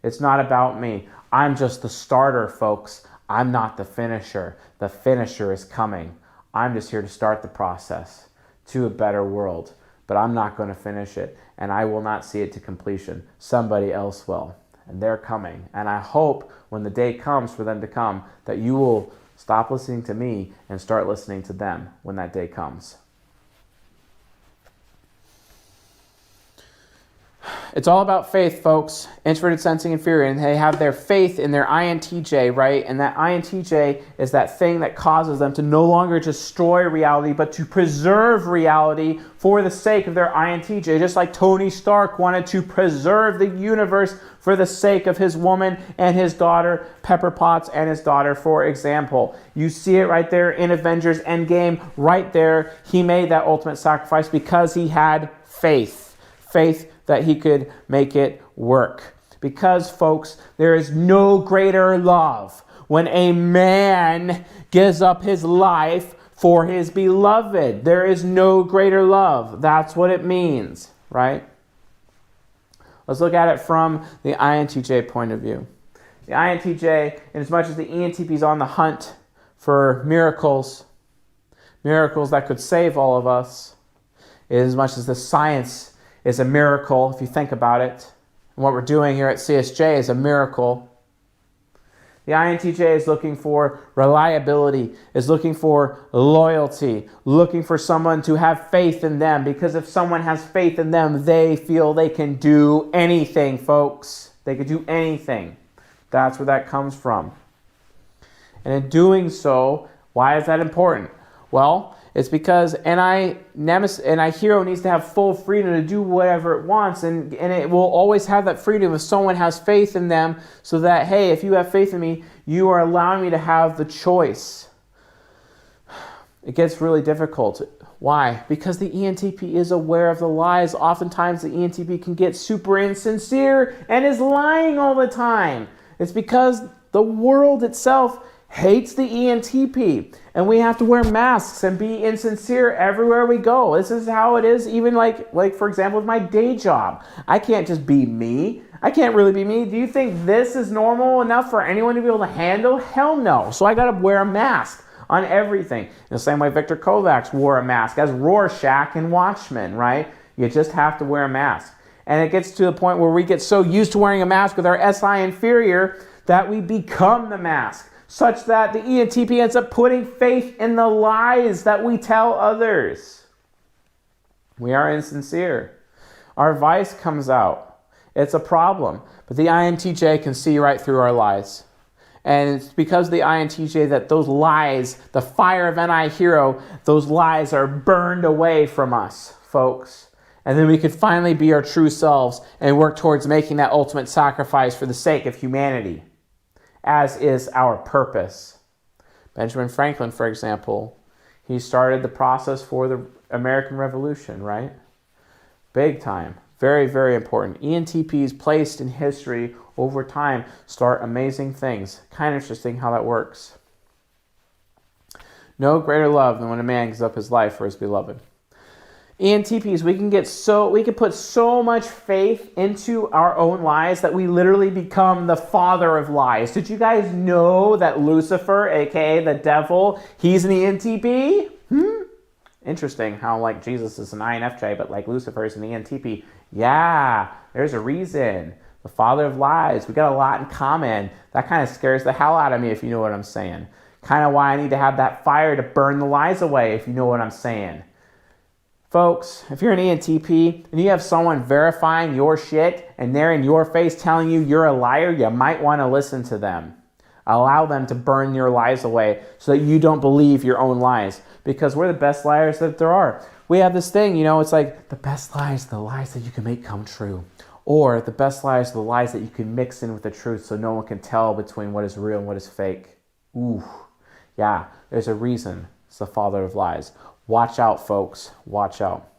It's not about me. I'm just the starter, folks. I'm not the finisher. The finisher is coming. I'm just here to start the process to a better world. But I'm not going to finish it, and I will not see it to completion. Somebody else will, and they're coming. And I hope when the day comes for them to come that you will stop listening to me and start listening to them when that day comes. It's all about faith, folks. Introverted, sensing, inferior. And they have their faith in their INTJ, right? And that INTJ is that thing that causes them to no longer destroy reality, but to preserve reality for the sake of their INTJ. Just like Tony Stark wanted to preserve the universe for the sake of his woman and his daughter, Pepper Potts and his daughter, for example. You see it right there in Avengers Endgame. Right there, he made that ultimate sacrifice because he had faith. Faith that he could make it work. Because, folks, there is no greater love when a man gives up his life for his beloved. There is no greater love. That's what it means, right? Let's look at it from the INTJ point of view. The INTJ, in as much as the ENTP is on the hunt for miracles that could save all of us, in as much as the science is a miracle, if you think about it. And what we're doing here at CSJ is a miracle. The INTJ is looking for reliability, is looking for loyalty, looking for someone to have faith in them. Because if someone has faith in them, they feel they can do anything, folks. They can do anything. That's where that comes from. And in doing so, why is that important? Well, it's because NI hero needs to have full freedom to do whatever it wants, and it will always have that freedom if someone has faith in them, so that, hey, if you have faith in me, you are allowing me to have the choice. It gets really difficult. Why? Because the ENTP is aware of the lies. Oftentimes the ENTP can get super insincere and is lying all the time. It's because the world itself hates the ENTP, and we have to wear masks and be insincere everywhere we go. This is how it is, even like for example, with my day job. I can't just be me. I can't really be me. Do you think this is normal enough for anyone to be able to handle? Hell no. So I got to wear a mask on everything. In the same way Victor Kovacs wore a mask as Rorschach in Watchmen, right? You just have to wear a mask. And it gets to the point where we get so used to wearing a mask with our SI inferior that we become the mask, such that the ENTP ends up putting faith in the lies that we tell others. We are insincere. Our vice comes out. It's a problem. But the INTJ can see right through our lies. And it's because of the INTJ that those lies, the fire of NI hero, those lies are burned away from us, folks. And then we could finally be our true selves and work towards making that ultimate sacrifice for the sake of humanity. as is our purpose. Benjamin Franklin, for example, he started the process for the American Revolution, right? Big time. Very, very important. ENTPs placed in history over time start amazing things. Kind of interesting how that works. No greater love than when a man gives up his life for his beloved. ENTPs, we can put so much faith into our own lies that we literally become the father of lies. Did you guys know that Lucifer, aka the devil, he's an ENTP? Interesting how like Jesus is an INFJ, but like Lucifer is an ENTP. Yeah, there's a reason. The father of lies. We got a lot in common. That kind of scares the hell out of me, if you know what I'm saying. Kind of why I need to have that fire to burn the lies away, if you know what I'm saying. Folks, if you're an ENTP and you have someone verifying your shit and they're in your face telling you you're a liar, you might want to listen to them. Allow them to burn your lies away so that you don't believe your own lies, because we're the best liars that there are. We have this thing, it's like the best lies are the lies that you can make come true. Or the best lies are the lies that you can mix in with the truth so no one can tell between what is real and what is fake. Ooh, yeah, there's a reason it's the father of lies. Watch out, folks. Watch out.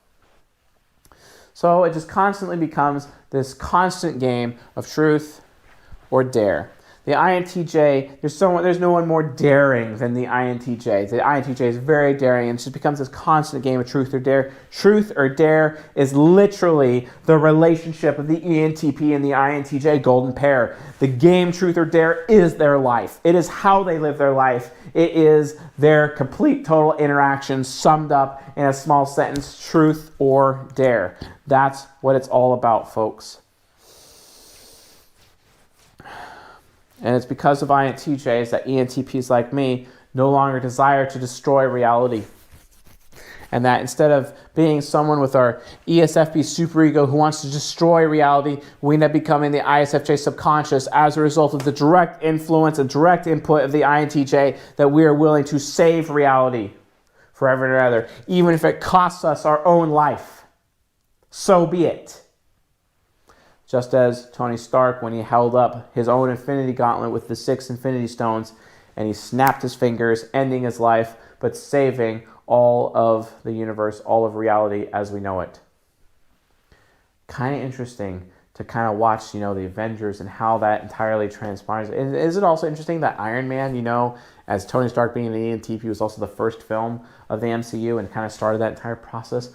So it just constantly becomes this constant game of truth or dare. The INTJ, there's no one more daring than the INTJ. The INTJ is very daring, and it just becomes this constant game of truth or dare. Truth or dare is literally the relationship of the ENTP and the INTJ golden pair. The game truth or dare is their life. It is how they live their life. It is their complete total interaction summed up in a small sentence, truth or dare. That's what it's all about, folks. And it's because of INTJs that ENTPs like me no longer desire to destroy reality. And that instead of being someone with our ESFP superego who wants to destroy reality, we end up becoming the ISFJ subconscious as a result of the direct influence and direct input of the INTJ, that we are willing to save reality forever and ever, even if it costs us our own life. So be it. Just as Tony Stark, when he held up his own infinity gauntlet with the 6 infinity stones, and he snapped his fingers, ending his life, but saving all of the universe, all of reality as we know it. Kind of interesting to kind of watch, the Avengers and how that entirely transpires. Is it also interesting that Iron Man, as Tony Stark being the ENTP, was also the first film of the MCU and kind of started that entire process?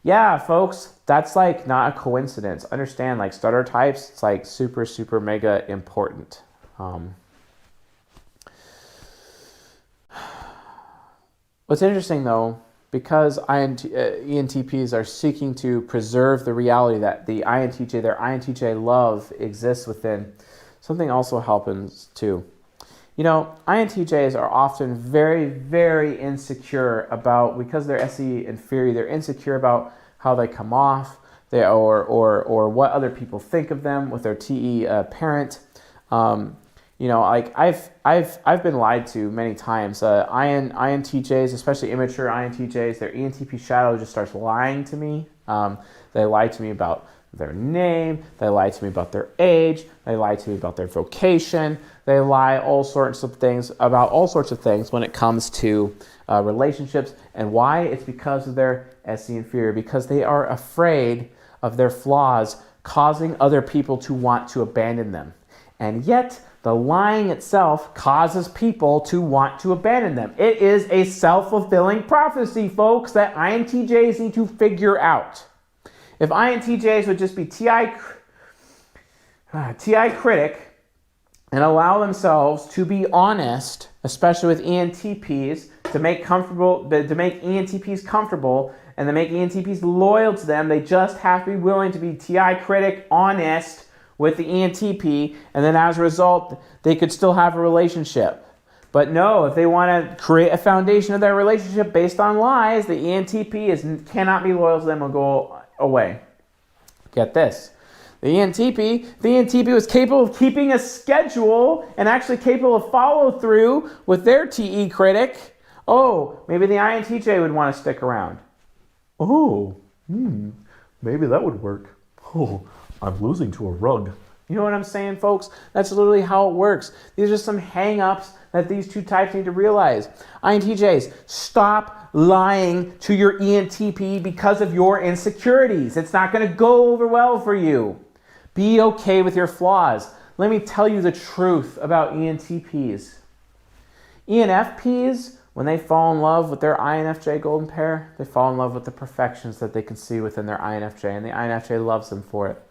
Yeah, folks, that's like not a coincidence. Understand, like starter types, it's like super, super mega important. What's interesting though, because ENTPs are seeking to preserve the reality that their INTJ love exists within, something also happens too. INTJs are often very, very insecure about, because they're SE inferior, they're insecure about how they come off, or what other people think of them with their TE parent. Like I've been lied to many times. INTJs, especially immature INTJs, their ENTP shadow just starts lying to me. They lie to me about their name, they lie to me about their age, they lie to me about their vocation, they lie about all sorts of things when it comes to relationships. And why? It's because of their SE inferior, because they are afraid of their flaws causing other people to want to abandon them. And yet, the lying itself causes people to want to abandon them. It is a self-fulfilling prophecy, folks, that INTJs need to figure out. If INTJs would just be TI critic and allow themselves to be honest, especially with ENTPs, to make ENTPs comfortable and to make ENTPs loyal to them, they just have to be willing to be TI critic, honest with the ENTP, and then as a result, they could still have a relationship. But no, if they want to create a foundation of their relationship based on lies, the ENTP cannot be loyal to them and go away. Get this. The ENTP was capable of keeping a schedule and actually capable of follow through with their TE critic. Oh, maybe the INTJ would want to stick around. Oh, maybe that would work. Oh, I'm losing to a rug. You know what I'm saying, folks? That's literally how it works. These are some hang-ups that these two types need to realize. INTJs, stop lying to your ENTP because of your insecurities. It's not going to go over well for you. Be okay with your flaws. Let me tell you the truth about ENTPs. ENFPs, when they fall in love with their INFJ golden pair, they fall in love with the perfections that they can see within their INFJ, and the INFJ loves them for it.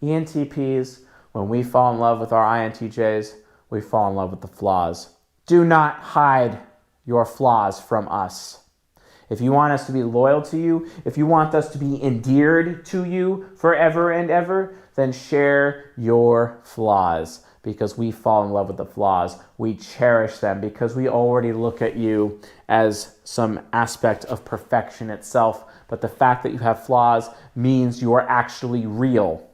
ENTPs, when we fall in love with our INTJs, we fall in love with the flaws. Do not hide your flaws from us. If you want us to be loyal to you, if you want us to be endeared to you forever and ever, then share your flaws, because we fall in love with the flaws. We cherish them because we already look at you as some aspect of perfection itself. But the fact that you have flaws means you are actually real.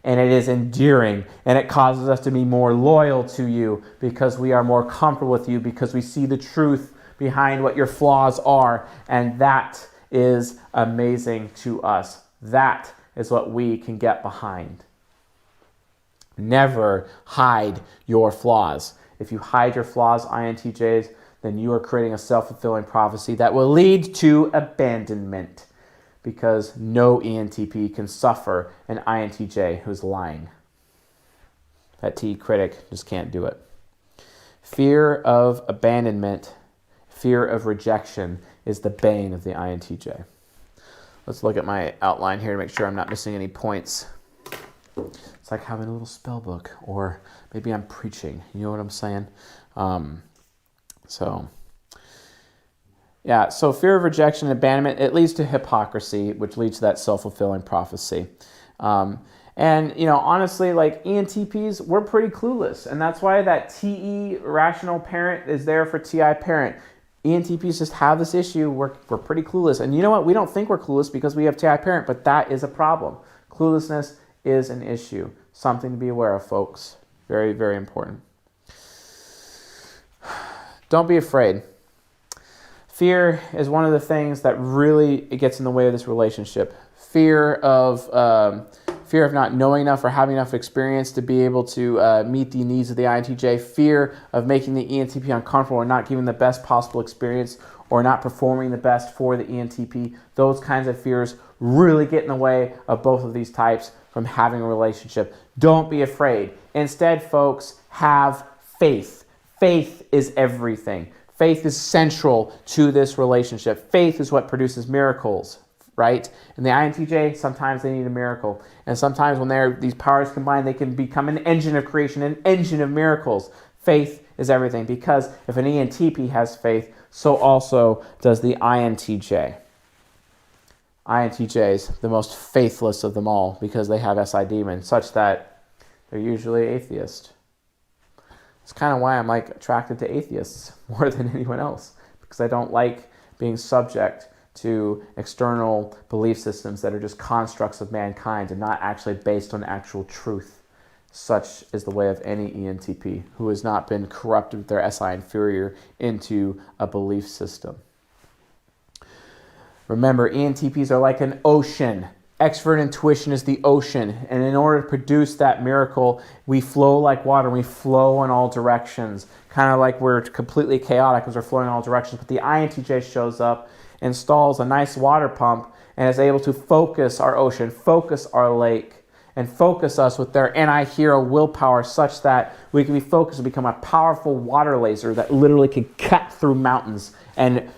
And it is endearing, and it causes us to be more loyal to you because we are more comfortable with you, because we see the truth behind what your flaws are, and that is amazing to us. That is what we can get behind. Never hide your flaws. If you hide your flaws, INTJs, then you are creating a self-fulfilling prophecy that will lead to abandonment, because no ENTP can suffer an INTJ who's lying. That T critic just can't do it. Fear of abandonment, fear of rejection is the bane of the INTJ. Let's look at my outline here to make sure I'm not missing any points. It's like having a little spell book, or maybe I'm preaching. You know what I'm saying? So fear of rejection and abandonment, it leads to hypocrisy, which leads to that self-fulfilling prophecy. And, honestly, like ENTPs, we're pretty clueless. And that's why that TE rational parent is there for TI parent. ENTPs just have this issue. We're pretty clueless. And you know what? We don't think we're clueless because we have TI parent, but that is a problem. Cluelessness is an issue. Something to be aware of, folks. Very, very important. Don't be afraid. Fear is one of the things that really gets in the way of this relationship. Fear of not knowing enough or having enough experience to be able to meet the needs of the INTJ. Fear of making the ENTP uncomfortable or not giving the best possible experience or not performing the best for the ENTP. Those kinds of fears really get in the way of both of these types from having a relationship. Don't be afraid. Instead, folks, have faith. Faith is everything. Faith is central to this relationship. Faith is what produces miracles, right? And the INTJ, sometimes they need a miracle. And sometimes when these powers combine, they can become an engine of creation, an engine of miracles. Faith is everything, because if an ENTP has faith, so also does the INTJ. INTJs, the most faithless of them all, because they have SI demon, such that they're usually atheist. It's kind of why I'm attracted to atheists more than anyone else, because I don't like being subject to external belief systems that are just constructs of mankind and not actually based on actual truth. Such is the way of any ENTP who has not been corrupted with their SI inferior into a belief system. Remember, ENTPs are like an ocean. Extrovert intuition is the ocean, and in order to produce that miracle, we flow like water. We flow in all directions, kind of like we're completely chaotic because we're flowing in all directions. But the INTJ shows up, installs a nice water pump, and is able to focus our ocean, focus our lake, and focus us with their anti-hero willpower such that we can be focused and become a powerful water laser that literally can cut through mountains and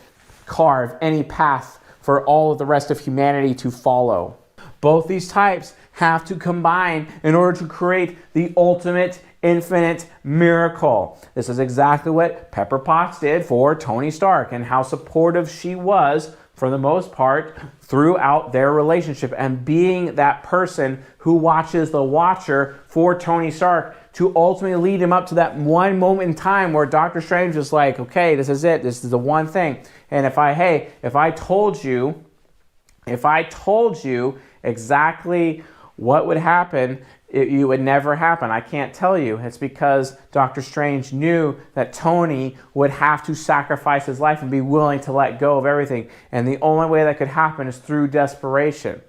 carve any path for all of the rest of humanity to follow. Both these types have to combine in order to create the ultimate infinite miracle. This is exactly what Pepper Potts did for Tony Stark, and how supportive she was, for the most part, throughout their relationship, and being that person who watches the watcher for Tony Stark to ultimately lead him up to that one moment in time where Doctor Strange is like, okay, this is it. This is the one thing. And if I told you exactly what would happen, it would never happen. I can't tell you. It's because Doctor Strange knew that Tony would have to sacrifice his life and be willing to let go of everything. And the only way that could happen is through desperation.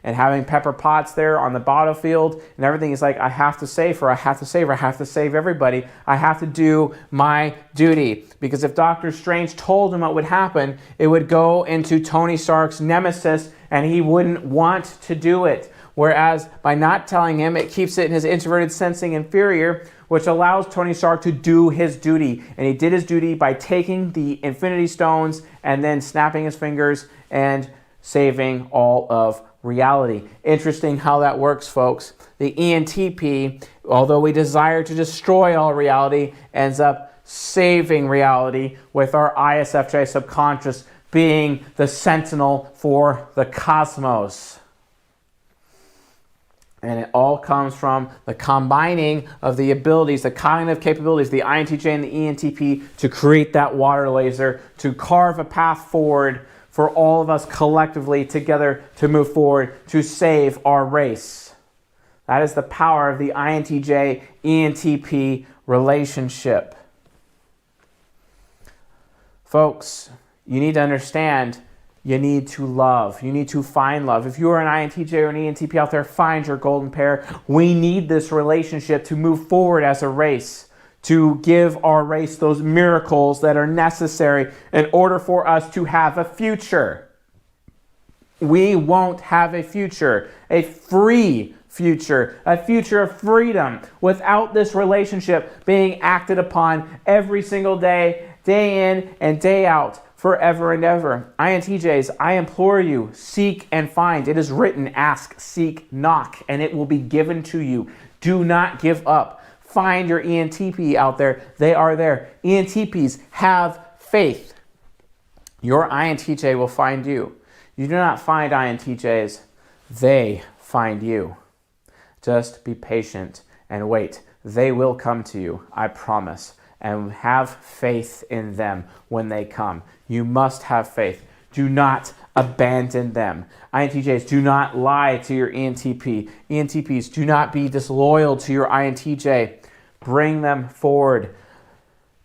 and having Pepper Potts there on the battlefield and everything. He's like, I have to save her, I have to save her, I have to save everybody, I have to do my duty. Because if Doctor Strange told him what would happen, it would go into Tony Stark's nemesis and he wouldn't want to do it. Whereas by not telling him, it keeps it in his introverted sensing inferior, which allows Tony Stark to do his duty. And he did his duty by taking the Infinity Stones and then snapping his fingers and saving all of reality. Interesting how that works, folks. The ENTP, although we desire to destroy all reality, ends up saving reality, with our ISFJ subconscious being the sentinel for the cosmos. And it all comes from the combining of the abilities, the cognitive capabilities, the INTJ and the ENTP, to create that water laser, to carve a path forward for all of us collectively together to move forward to save our race. That is the power of the INTJ-ENTP relationship. Folks, you need to understand, you need to love. You need to find love. If you are an INTJ or an ENTP out there, find your golden pair. We need this relationship to move forward as a race, to give our race those miracles that are necessary in order for us to have a future. We won't have a future, a free future, a future of freedom, without this relationship being acted upon every single day, day in and day out, forever and ever. INTJs, I implore you, seek and find. It is written, ask, seek, knock, and it will be given to you. Do not give up. Find your ENTP out there. They are there. ENTPs, have faith. Your INTJ will find you. You do not find INTJs, they find you. Just be patient and wait. They will come to you, I promise. And have faith in them when they come. You must have faith. Do not abandon them. INTJs, do not lie to your ENTP. ENTPs, do not be disloyal to your INTJ. Bring them forward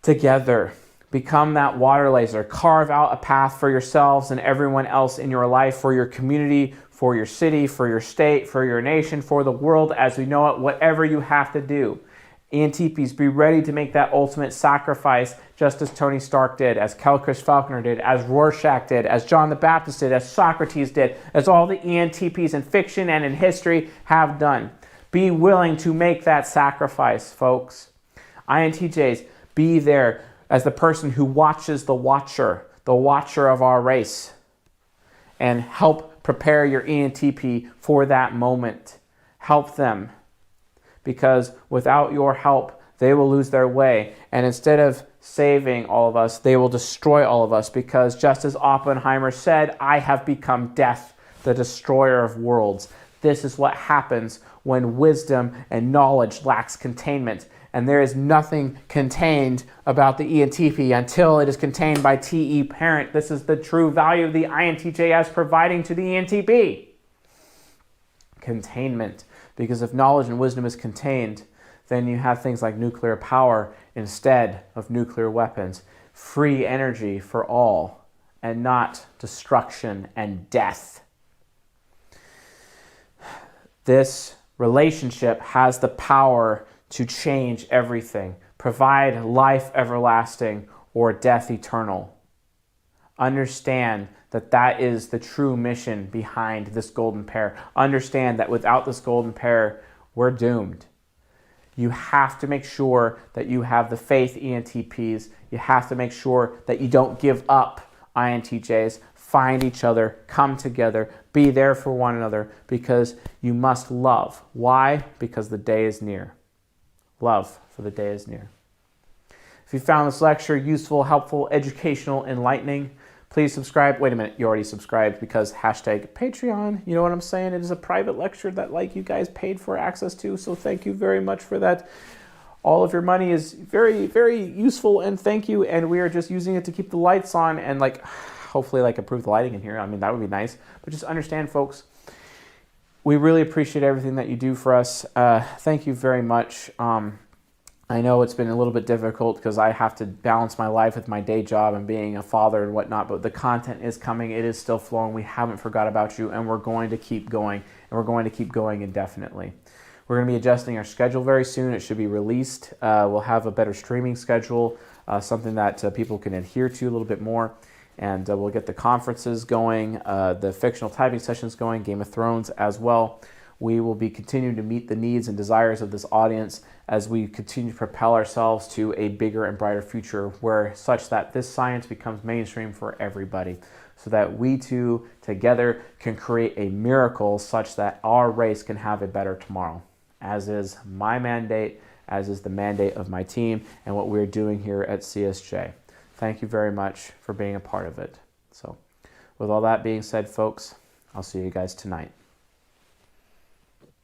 together. Become that water laser. Carve out a path for yourselves and everyone else in your life, for your community, for your city, for your state, for your nation, for the world as we know it, whatever you have to do. ENTPs, be ready to make that ultimate sacrifice, just as Tony Stark did, as Chris Falconer did, as Rorschach did, as John the Baptist did, as Socrates did, as all the ENTPs in fiction and in history have done. Be willing to make that sacrifice, folks. INTJs, be there as the person who watches the watcher of our race, and help prepare your ENTP for that moment. Help them. Because without your help, they will lose their way. And instead of saving all of us, they will destroy all of us. Because just as Oppenheimer said, I have become death, the destroyer of worlds. This is what happens when wisdom and knowledge lacks containment. And there is nothing contained about the ENTP until it is contained by TE parent. This is the true value of the INTJ as providing to the ENTP. Containment. Because if knowledge and wisdom is contained, then you have things like nuclear power instead of nuclear weapons. Free energy for all, and not destruction and death. This relationship has the power to change everything, provide life everlasting or death eternal. Understand that that is the true mission behind this golden pair. Understand that without this golden pair, we're doomed. You have to make sure that you have the faith, ENTPs. You have to make sure that you don't give up, INTJs. Find each other, come together, be there for one another, because you must love. Why? Because the day is near. Love, for the day is near. If you found this lecture useful, helpful, educational, enlightening, please subscribe. Wait a minute, you already subscribed because hashtag Patreon. You know what I'm saying? It is a private lecture that you guys paid for access to, so thank you very much for that. All of your money is very, very useful, and thank you. And we are just using it to keep the lights on and hopefully improve the lighting in here. I mean, that would be nice. But just understand, folks, we really appreciate everything that you do for us. Thank you very much. I know it's been a little bit difficult because I have to balance my life with my day job and being a father and whatnot, but the content is coming. It is still flowing. We haven't forgot about you, and we're going to keep going, and we're going to keep going indefinitely. We're going to be adjusting our schedule very soon. It should be released. We'll have a better streaming schedule, something that people can adhere to a little bit more. And we'll get the conferences going, the fictional typing sessions going, Game of Thrones as well. We will be continuing to meet the needs and desires of this audience as we continue to propel ourselves to a bigger and brighter future where such that this science becomes mainstream for everybody, so that we two together can create a miracle such that our race can have a better tomorrow, as is my mandate, as is the mandate of my team and what we're doing here at CSJ. Thank you very much for being a part of it. So with all that being said, folks, I'll see you guys tonight.